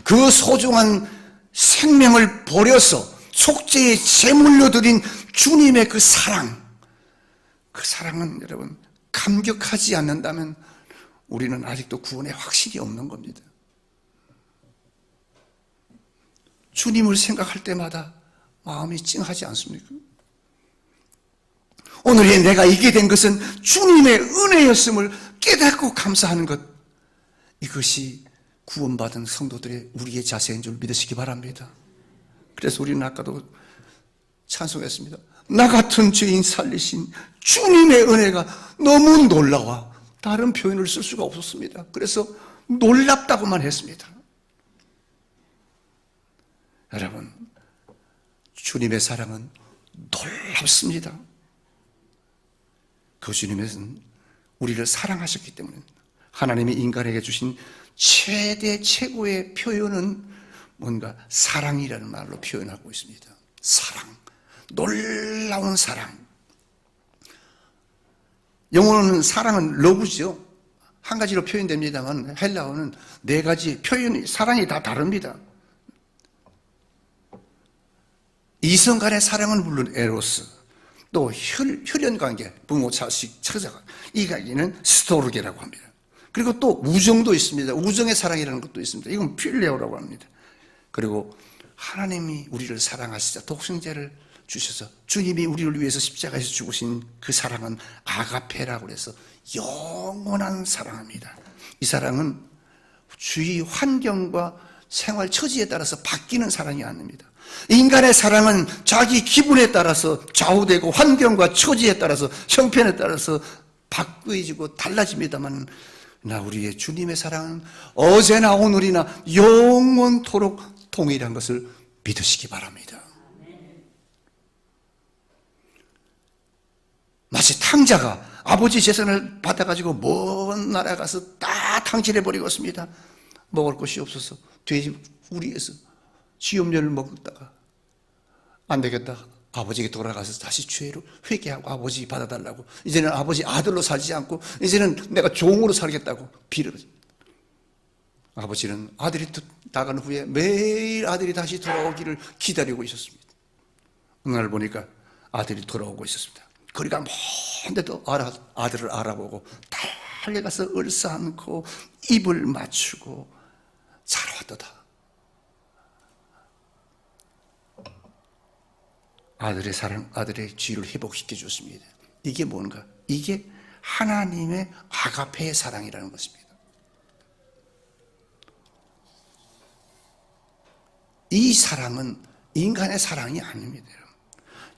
그 소중한 생명을 버려서 속죄의 제물로 드린 주님의 그 사랑은 여러분 감격하지 않는다면 우리는 아직도 구원의 확신이 없는 겁니다. 주님을 생각할 때마다 마음이 찡하지 않습니까? 오늘의 내가 있게 된 것은 주님의 은혜였음을 깨닫고 감사하는 것, 이것이 구원받은 성도들의 우리의 자세인 줄 믿으시기 바랍니다. 그래서 우리는 아까도 찬송했습니다. 나 같은 죄인 살리신 주님의 은혜가 너무 놀라워 다른 표현을 쓸 수가 없었습니다. 그래서 놀랍다고만 했습니다. 여러분, 주님의 사랑은 놀랍습니다. 그 주님은 우리를 사랑하셨기 때문에 하나님이 인간에게 주신 최고의 표현은 뭔가 사랑이라는 말로 표현하고 있습니다. 사랑, 놀라운 사랑. 영어로는 사랑은 러브죠. 한 가지로 표현됩니다만 헬라어는 네 가지 표현이, 사랑이 다 다릅니다. 이성 간의 사랑은 물론 에로스, 또 혈연관계, 부모, 자식, 처자가, 이 관계는 스토르게라고 합니다. 그리고 또 우정도 있습니다. 우정의 사랑이라는 것도 있습니다. 이건 필레오라고 합니다. 그리고 하나님이 우리를 사랑하시자 독생자를 주셔서 주님이 우리를 위해서 십자가에서 죽으신 그 사랑은 아가페라고 해서 영원한 사랑입니다. 이 사랑은 주위 환경과 생활 처지에 따라서 바뀌는 사랑이 아닙니다. 인간의 사랑은 자기 기분에 따라서 좌우되고 환경과 처지에 따라서 형편에 따라서 바꾸어지고 달라집니다만, 나 우리의 주님의 사랑은 어제나 오늘이나 영원토록 동일한 것을 믿으시기 바랍니다. 마치 탕자가 아버지 재산을 받아가지고 먼 나라에 가서 다 탕진해버리고 있습니다. 먹을 것이 없어서 돼지 우리에서 지엄료를 먹다가 안 되겠다, 아버지에게 돌아가서 다시 죄를 회개하고 아버지 받아달라고, 이제는 아버지 아들로 살지 않고 이제는 내가 종으로 살겠다고 빌어요. 아버지는 아들이 나간 후에 매일 아들이 다시 돌아오기를 기다리고 있었습니다. 어느 날 보니까 아들이 돌아오고 있었습니다. 거리가 먼데도 아들을 알아보고 달려가서 얼싸안고 입을 맞추고 잘 왔도다. 아들의 사랑, 아들의 죄를 회복시켜 줬습니다. 이게 뭔가? 이게 하나님의 아가페의 사랑이라는 것입니다. 이 사랑은 인간의 사랑이 아닙니다.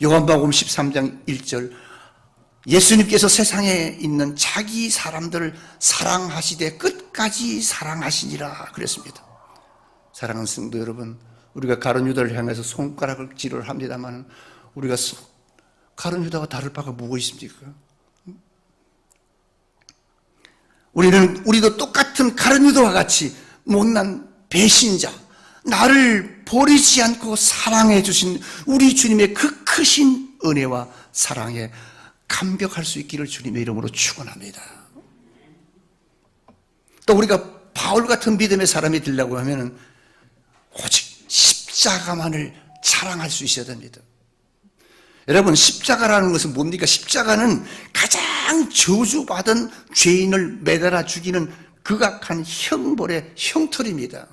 요한복음 13장 1절, 예수님께서 세상에 있는 자기 사람들을 사랑하시되 끝까지 사랑하시니라 그랬습니다. 사랑하는 성도 여러분, 우리가 가룟 유다를 향해서 손가락을 질을 합니다만, 우리가 가룟 유다와 다를 바가 뭐가 있습니까? 우리도 똑같은 가룟 유다와 같이 못난 배신자, 나를 버리지 않고 사랑해 주신 우리 주님의 그 크신 은혜와 사랑에 감격할 수 있기를 주님의 이름으로 축원합니다. 또 우리가 바울 같은 믿음의 사람이 되려고 하면 오직 십자가만을 자랑할 수 있어야 됩니다. 여러분, 십자가라는 것은 뭡니까? 십자가는 가장 저주받은 죄인을 매달아 죽이는 극악한 형벌의 형틀입니다.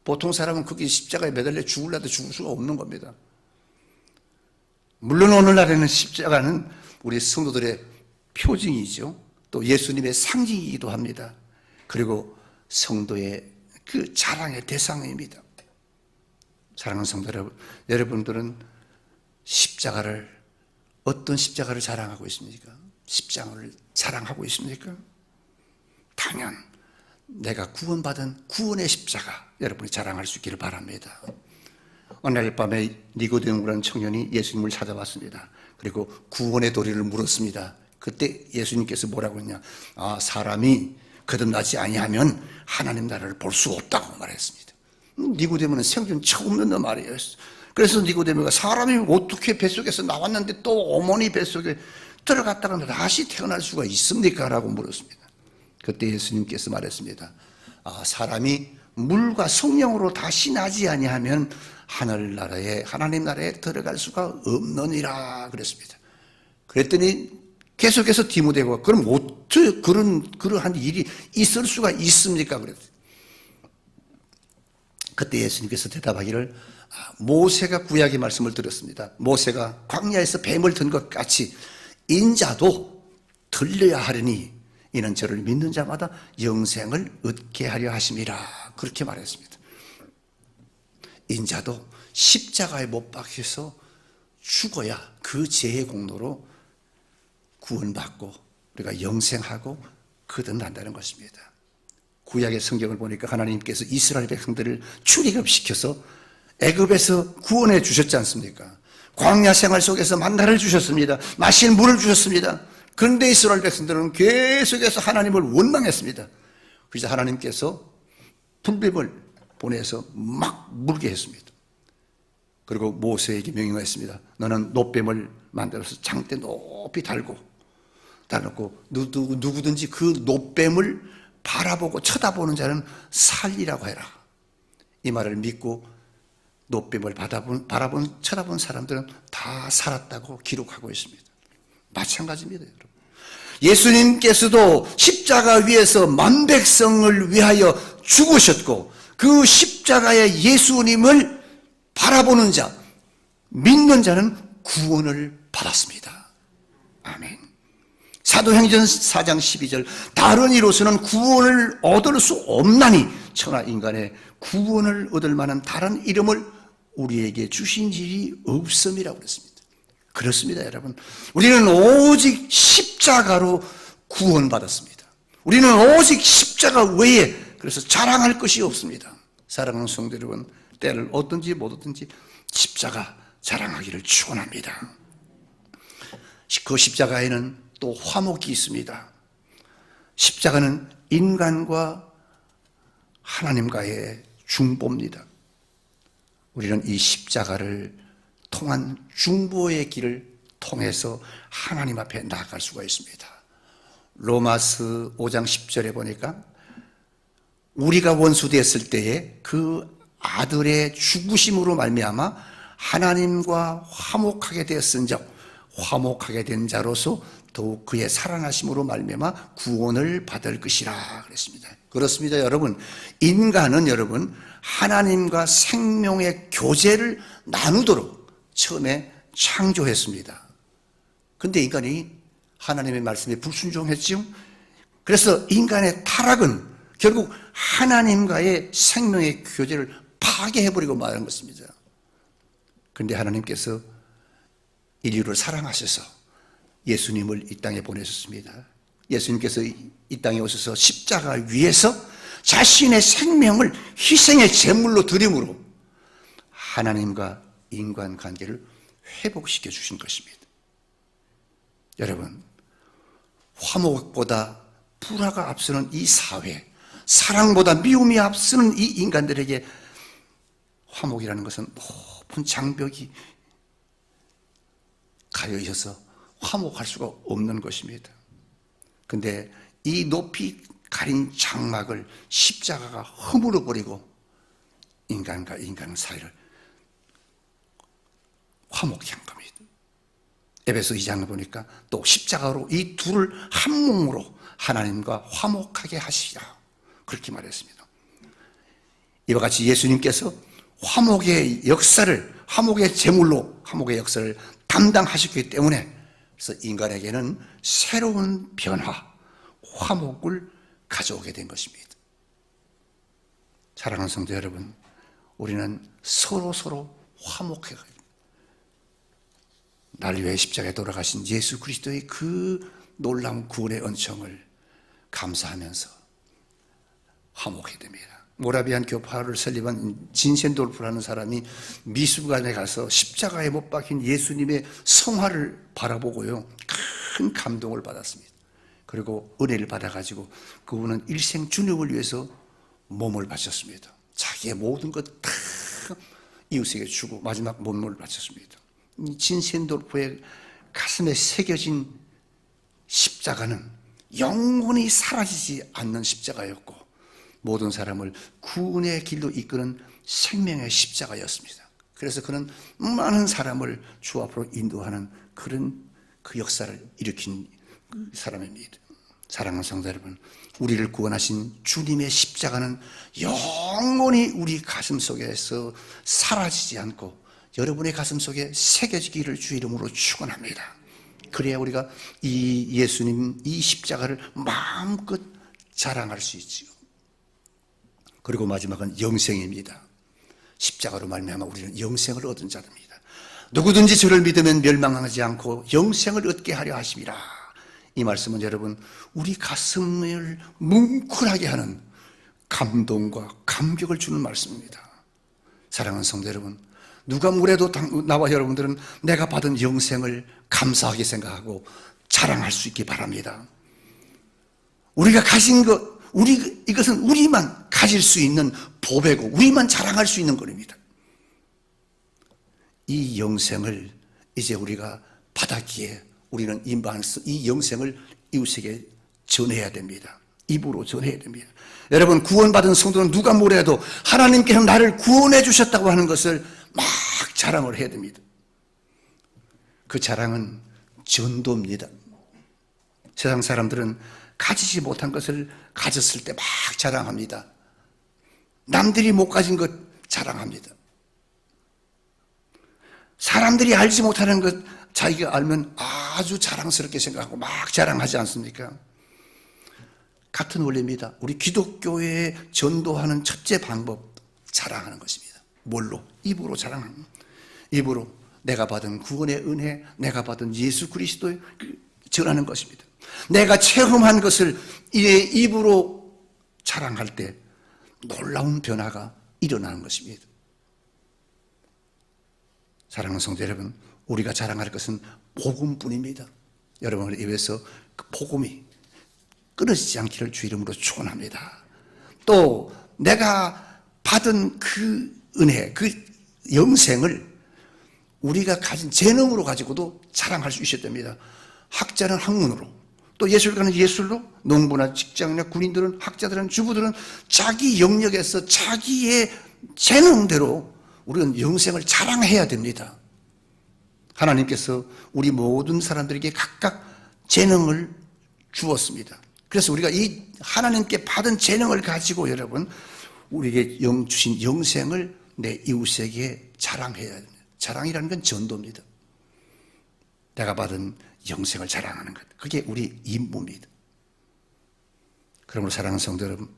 보통 사람은 거기 십자가에 매달려 죽으려도 죽을 수가 없는 겁니다. 물론 오늘날에는 십자가는 우리 성도들의 표징이죠. 또 예수님의 상징이기도 합니다. 그리고 성도의 그 자랑의 대상입니다. 사랑하는 성도 여러분, 여러분들은 십자가를, 어떤 십자가를 자랑하고 있습니까? 십자가를 자랑하고 있습니까? 당연 내가 구원받은 구원의 십자가 여러분이 자랑할 수 있기를 바랍니다. 어느 날 밤에 니고데모라는 청년이 예수님을 찾아왔습니다. 그리고 구원의 도리를 물었습니다. 그때 예수님께서 뭐라고 했냐? 사람이 거듭나지 아니하면 하나님 나라를 볼 수 없다고 말했습니다. 니고데모는 생전 처음 듣는 말이에요. 그래서 니고데모가 사람이 어떻게 뱃속에서 나왔는데 또 어머니 뱃속에 들어갔다가 다시 태어날 수가 있습니까? 라고 물었습니다. 그때 예수님께서 말했습니다. 사람이 물과 성령으로 다시 나지 아니하면 하늘나라에, 하나님 나라에 들어갈 수가 없느니라 그랬습니다. 그랬더니 계속해서 디모데가 그럼 어떻게 그러한 일이 있을 수가 있습니까? 그랬어요. 그때 예수님께서 대답하기를, 모세가 구약의 말씀을 들었습니다. 모세가 광야에서 뱀을 든 것 같이 인자도 들려야 하리니 이는 저를 믿는 자마다 영생을 얻게 하려 하심이라 그렇게 말했습니다. 인자도 십자가에 못 박혀서 죽어야 그 죄의 공로로 구원받고 우리가 영생하고 거듭난다는 것입니다. 구약의 성경을 보니까 하나님께서 이스라엘 백성들을 출애굽시켜서 애굽에서 구원해 주셨지 않습니까? 광야 생활 속에서 만나를 주셨습니다. 마실 물을 주셨습니다. 그런데 이스라엘 백성들은 계속해서 하나님을 원망했습니다. 그래서 하나님께서 불뱀을 보내서 막 물게 했습니다. 그리고 모세에게 명령했습니다. 너는 놋뱀을 만들어서 장대 높이 달고 누구든지 그 놋뱀을 바라보고 쳐다보는 자는 살리라고 해라. 이 말을 믿고 놋뱀을 쳐다본 사람들은 다 살았다고 기록하고 있습니다. 마찬가지입니다, 여러분. 예수님께서도 십자가 위에서 만백성을 위하여 죽으셨고 그 십자가의 예수님을 바라보는 자, 믿는 자는 구원을 받았습니다. 아멘. 사도행전 4장 12절, 다른 이로서는 구원을 얻을 수 없나니 천하 인간의 구원을 얻을 만한 다른 이름을 우리에게 주신 일이 없음이라고 그랬습니다. 그렇습니다, 여러분. 우리는 오직 십자가로 구원받았습니다. 우리는 오직 십자가 외에 그래서 자랑할 것이 없습니다. 사랑하는 성도 여러분, 때를 얻든지 못 얻든지 십자가 자랑하기를 축원합니다. 그 십자가에는 또 화목이 있습니다. 십자가는 인간과 하나님과의 중보입니다. 우리는 이 십자가를 통한 중보의 길을 통해서 하나님 앞에 나아갈 수가 있습니다. 로마서 5장 10절에 보니까 우리가 원수되었을 때에 그 아들의 죽으심으로 말미암아 하나님과 화목하게 되었은즉 화목하게 된 자로서 더욱 그의 살아나심으로 말미암아 구원을 받을 것이라 그랬습니다. 그렇습니다, 여러분. 인간은 여러분 하나님과 생명의 교제를 나누도록 처음에 창조했습니다. 그런데 인간이 하나님의 말씀에 불순종했지요. 그래서 인간의 타락은 결국 하나님과의 생명의 교제를 파괴해버리고 말한 것입니다. 그런데 하나님께서 인류를 사랑하셔서 예수님을 이 땅에 보내셨습니다. 예수님께서 이 땅에 오셔서 십자가 위에서 자신의 생명을 희생의 제물로 드림으로 하나님과 인간 관계를 회복시켜 주신 것입니다. 여러분, 화목보다 불화가 앞서는 이 사회, 사랑보다 미움이 앞서는 이 인간들에게 화목이라는 것은 높은 장벽이 가여 있어서 화목할 수가 없는 것입니다. 그런데 이 높이 가린 장막을 십자가가 허물어 버리고 인간과 인간 사이를 화목케 한 겁니다. 에베소 2장을 보니까 또 십자가로 이 둘을 한 몸으로 하나님과 화목하게 하시라 그렇게 말했습니다. 이와 같이 예수님께서 화목의 역사를 화목의 제물로 화목의 역사를 담당하셨기 때문에 그래서 인간에게는 새로운 변화, 화목을 가져오게 된 것입니다. 사랑하는 성도 여러분, 우리는 서로 화목해야 합니다. 나를 위해 십자가에 돌아가신 예수 그리스도의 그 놀라운 구원의 은총을 감사하면서 화목해야 됩니다. 모라비안 교파를 설립한 진센돌프라는 사람이 미술관에 가서 십자가에 못 박힌 예수님의 성화를 바라보고요, 큰 감동을 받았습니다. 그리고 은혜를 받아가지고 그분은 일생 주님을 위해서 몸을 바쳤습니다. 자기의 모든 것 다 이웃에게 주고 마지막 몸을 바쳤습니다. 이 진센돌프의 가슴에 새겨진 십자가는 영원히 사라지지 않는 십자가였고 모든 사람을 구원의 길로 이끄는 생명의 십자가였습니다. 그래서 그는 많은 사람을 주 앞으로 인도하는 그런 그 역사를 일으킨 사람입니다. 사랑하는 성도 여러분, 우리를 구원하신 주님의 십자가는 영원히 우리 가슴 속에서 사라지지 않고 여러분의 가슴 속에 새겨지기를 주 이름으로 축원합니다. 그래야 우리가 이 예수님 이 십자가를 마음껏 자랑할 수 있지요. 그리고 마지막은 영생입니다. 십자가로 말미암아 우리는 영생을 얻은 자입니다. 누구든지 저를 믿으면 멸망하지 않고 영생을 얻게 하려 하심이라. 이 말씀은 여러분 우리 가슴을 뭉클하게 하는 감동과 감격을 주는 말씀입니다. 사랑하는 성도 여러분, 누가 뭐래도 나와 여러분들은 내가 받은 영생을 감사하게 생각하고 자랑할 수 있기 바랍니다. 우리가 가진 것, 이것은 우리만 가질 수 있는 보배고 우리만 자랑할 수 있는 것입니다. 이 영생을 이제 우리가 받았기에 우리는 이 영생을 이웃에게 전해야 됩니다. 입으로 전해야 됩니다. 여러분, 구원받은 성도는 누가 뭐래도 하나님께서 나를 구원해 주셨다고 하는 것을 막 자랑을 해야 됩니다. 그 자랑은 전도입니다. 세상 사람들은 가지지 못한 것을 가졌을 때 막 자랑합니다. 남들이 못 가진 것 자랑합니다. 사람들이 알지 못하는 것 자기가 알면 아주 자랑스럽게 생각하고 막 자랑하지 않습니까? 같은 원리입니다. 우리 기독교에 전도하는 첫째 방법, 자랑하는 것입니다. 뭘로? 입으로 자랑합니다. 입으로 내가 받은 구원의 은혜, 내가 받은 예수 그리스도의 전하는 것입니다. 내가 체험한 것을 이의 입으로 자랑할 때 놀라운 변화가 일어나는 것입니다. 사랑하는 성도 여러분, 우리가 자랑할 것은 복음뿐입니다. 여러분의 입에서 그 복음이 끊어지지 않기를 주 이름으로 축원합니다. 또 내가 받은 그 은혜, 그 영생을 우리가 가진 재능으로 가지고도 자랑할 수 있어야 됩니다. 학자는 학문으로, 또 예술가는 예술로, 농부나 직장이나 군인들은, 학자들은, 주부들은 자기 영역에서 자기의 재능대로 우리는 영생을 자랑해야 됩니다. 하나님께서 우리 모든 사람들에게 각각 재능을 주었습니다. 그래서 우리가 이 하나님께 받은 재능을 가지고 여러분, 우리에게 주신 영생을 내 이웃에게 자랑해야 됩니다. 자랑이라는 건 전도입니다. 내가 받은 영생을 자랑하는 것, 그게 우리 임무입니다. 그러므로 사랑하는 성도 여러분,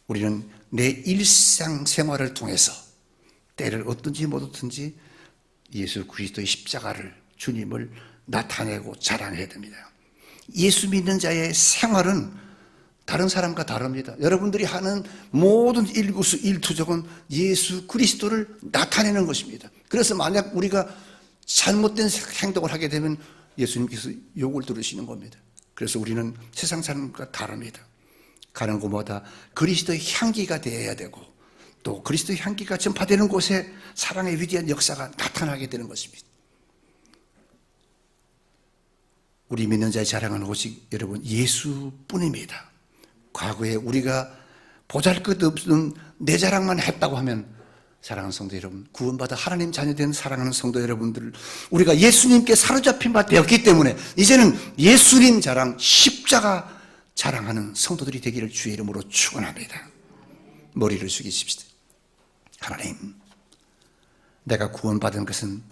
우리는 내 일상생활을 통해서 때를 얻든지 못 얻든지 예수 그리스도의 십자가를, 주님을 나타내고 자랑해야 됩니다. 예수 믿는 자의 생활은 다른 사람과 다릅니다. 여러분들이 하는 모든 일구수일투족은 예수 그리스도를 나타내는 것입니다. 그래서 만약 우리가 잘못된 행동을 하게 되면 예수님께서 욕을 들으시는 겁니다. 그래서 우리는 세상 사람과 다릅니다. 가는 곳마다 그리스도의 향기가 되어야 되고, 또 그리스도의 향기가 전파되는 곳에 사랑의 위대한 역사가 나타나게 되는 것입니다. 우리 믿는 자의 자랑은 오직 여러분 예수뿐입니다. 과거에 우리가 보잘것없는 내 자랑만 했다고 하면, 사랑하는 성도 여러분, 구원받아 하나님 자녀된 사랑하는 성도 여러분들, 우리가 예수님께 사로잡힌 바 되었기 때문에 이제는 예수님 자랑, 십자가 자랑하는 성도들이 되기를 주의 이름으로 축원합니다. 머리를 숙이십시다. 하나님, 내가 구원받은 것은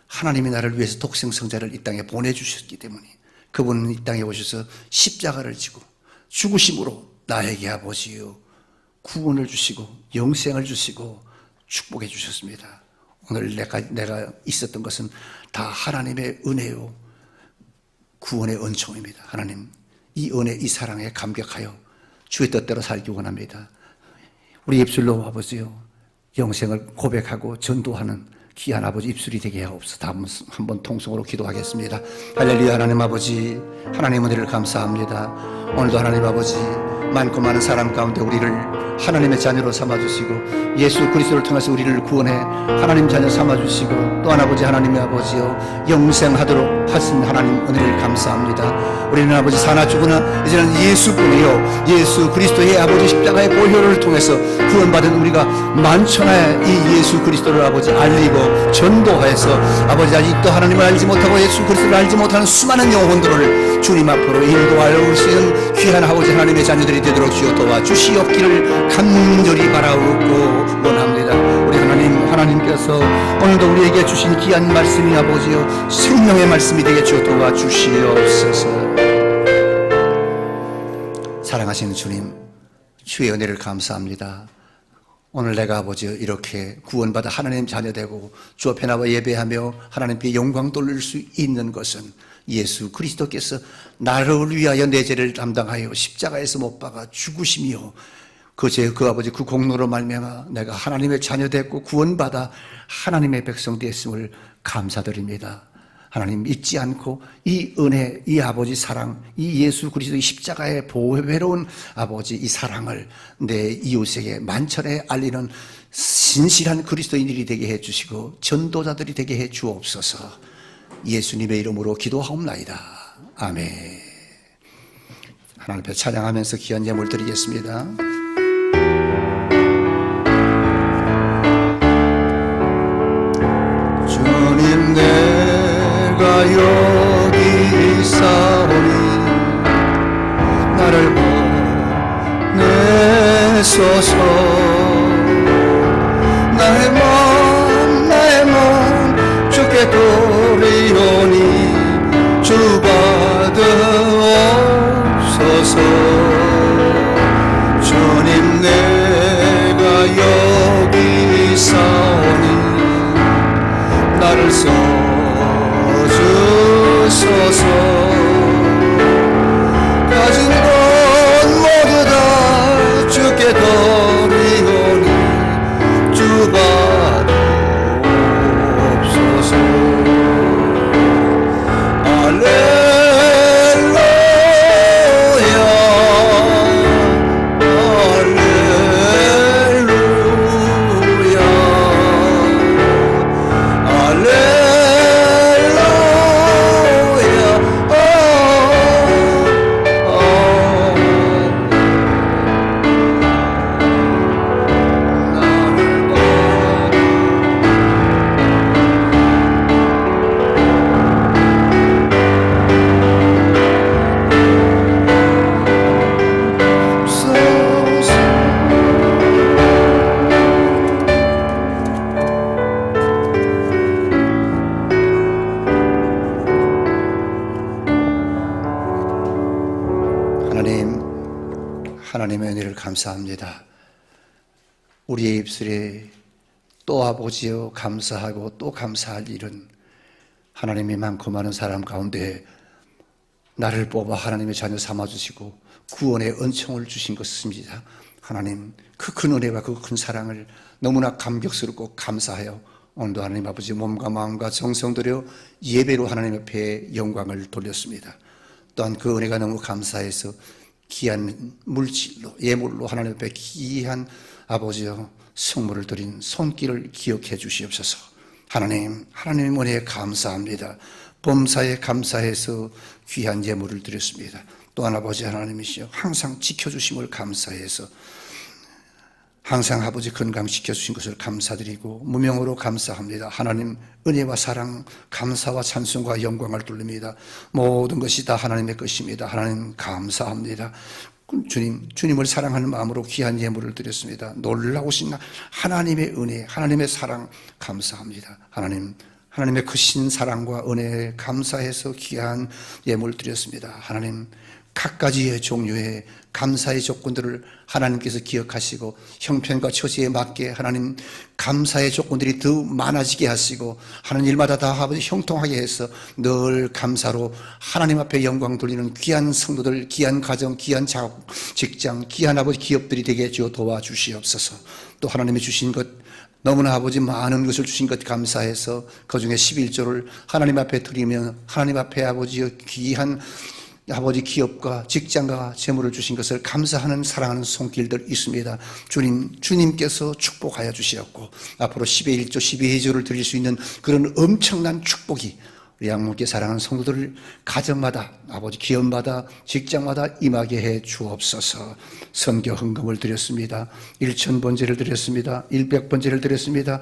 하나님이 나를 위해서 독생성자를 이 땅에 보내주셨기 때문에, 그분은 이 땅에 오셔서 십자가를 지고 죽으심으로 나에게 아버지요 구원을 주시고 영생을 주시고 축복해 주셨습니다. 오늘 내가 있었던 것은 다 하나님의 은혜요 구원의 은총입니다. 하나님, 이 은혜, 이 사랑에 감격하여 주의 뜻대로 살기 원합니다. 우리 입술로 아버지요 영생을 고백하고 전도하는 귀한 아버지 입술이 되게 하옵소서. 한번 통성으로 기도하겠습니다. 할렐루야. 하나님 아버지, 하나님 은혜를 감사합니다. 오늘도 하나님 아버지, 많고 많은 사람 가운데 우리를 하나님의 자녀로 삼아주시고 예수 그리스도를 통해서 우리를 구원해 하나님 자녀 삼아주시고, 또한 아버지 하나님의 아버지요 영생하도록 하신 하나님 은혜를 감사합니다. 우리는 아버지 사나 죽으나 이제는 예수뿐이요 예수 그리스도의 아버지 십자가의 보혈을 통해서 구원받은 우리가 만천하에 이 예수 그리스도를 아버지 알리고 전도해서 아버지 아직도 하나님을 알지 못하고 예수 그리스도를 알지 못하는 수많은 영혼들을 주님 앞으로 인도하여 오시는 귀한 아버지 하나님의 자녀들이 되도록 주여 도와주시옵기를 간절히 바라옵고 원합니다. 우리 하나님께서 오늘도 우리에게 주신 귀한 말씀이 아버지여 생명의 말씀이 되게 주여 도와주시옵소서. 사랑하시는 주님, 주의 은혜를 감사합니다. 오늘 내가 아버지여 이렇게 구원받아 하나님 자녀되고 주 앞에 나와 예배하며 하나님께 영광 돌릴 수 있는 것은 예수 그리스도께서 나를 위하여 내 죄를 담당하여 십자가에서 못 박아 죽으시며 그 아버지 그 공로로 말미암아 내가 하나님의 자녀 됐고 구원받아 하나님의 백성 되었음을 감사드립니다. 하나님, 잊지 않고 이 은혜, 이 아버지 사랑, 이 예수 그리스도의 십자가의 보배로운 아버지 이 사랑을 내 이웃에게 만천에 알리는 신실한 그리스도인들이 되게 해주시고 전도자들이 되게 해 주옵소서. 예수님의 이름으로 기도하옵나이다. 아멘. 하나님 앞에 찬양하면서 귀한 예물 드리겠습니다. 주님, 내가 여기 있사오니 나를 보내소서. 나의 몸 주께 돌리오니 주 받으옵소서. 주님, 내가 여기 있사오니 써주소서. 가진 것 모두 다 주께 드리오니 주받옵소서. 할렐루야 할렐루야 하나님의 은혜를 감사합니다. 우리의 입술에 또 아버지여 감사하고 또 감사할 일은 하나님이 많고 많은 사람 가운데 나를 뽑아 하나님의 자녀 삼아주시고 구원의 은총을 주신 것입니다. 하나님 그 큰 은혜와 그 큰 사랑을 너무나 감격스럽고 감사하여 오늘도 하나님 아버지 몸과 마음과 정성 들여 예배로 하나님 앞에 영광을 돌렸습니다. 또한 그 은혜가 너무 감사해서 귀한 물질로 예물로 하나님 앞에 귀한 아버지여 성물을 드린 손길을 기억해 주시옵소서. 하나님의 은혜에 감사합니다. 범사에 감사해서 귀한 예물을 드렸습니다. 또한 아버지 하나님이시여 항상 지켜주심을 감사해서 항상 아버지 건강시켜주신 것을 감사드리고 무명으로 감사합니다. 하나님 은혜와 사랑 감사와 찬송과 영광을 돌립니다. 모든 것이 다 하나님의 것입니다. 하나님 감사합니다. 주님을 사랑하는 마음으로 귀한 예물을 드렸습니다. 놀라우신 하나님의 은혜, 하나님의 사랑 감사합니다. 하나님의 크신 사랑과 은혜에 감사해서 귀한 예물을 드렸습니다. 하나님 각가지의 종류의 감사의 조건들을 하나님께서 기억하시고 형편과 처지에 맞게 하나님 감사의 조건들이 더 많아지게 하시고 하는 일마다 다 아버지 형통하게 해서 늘 감사로 하나님 앞에 영광 돌리는 귀한 성도들, 귀한 가정, 귀한 작업, 직장, 귀한 아버지 기업들이 되게 해주어 도와주시옵소서. 또 하나님이 주신 것 너무나 아버지 많은 것을 주신 것 감사해서 그중에 11조를 하나님 앞에 드리면 하나님 앞에 아버지 귀한 아버지 기업과 직장과 재물을 주신 것을 감사하는 사랑하는 손길들 있습니다. 주님께서 축복하여 주시었고 앞으로 11조 12조를 드릴 수 있는 그런 엄청난 축복이 우리 양목계 사랑하는 성도들 가정마다 아버지 기업마다 직장마다 임하게 해 주옵소서. 선교 헌금을 드렸습니다. 1,000번제를 드렸습니다. 100번제를 드렸습니다.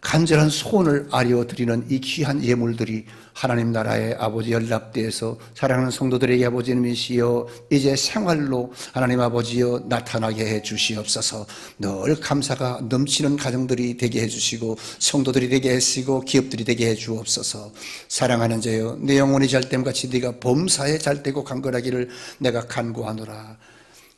간절한 소원을 아뢰어드리는 이 귀한 예물들이 하나님 나라의 아버지 연락대에서 사랑하는 성도들에게 아버지님이시여 이제 생활로 하나님 아버지여 나타나게 해 주시옵소서. 늘 감사가 넘치는 가정들이 되게 해 주시고 성도들이 되게 하시고 기업들이 되게 해 주옵소서. 사랑하는 자여 내 영혼이 잘됨같이 네가 범사에 잘되고 강건하기를 내가 간구하노라.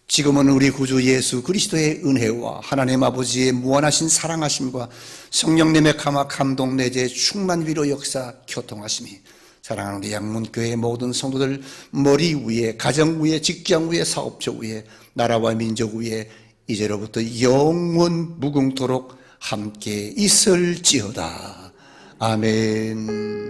지금은 우리 구주 예수 그리스도의 은혜와 하나님 아버지의 무한하신 사랑하심과 성령님의 감화 감동 내재 충만 위로 역사 교통하심이 사랑하는 우리 양문교회의 모든 성도들 머리 위에 가정 위에 직장 위에 사업처 위에 나라와 민족 위에 이제로부터 영원 무궁토록 함께 있을지어다. 아멘.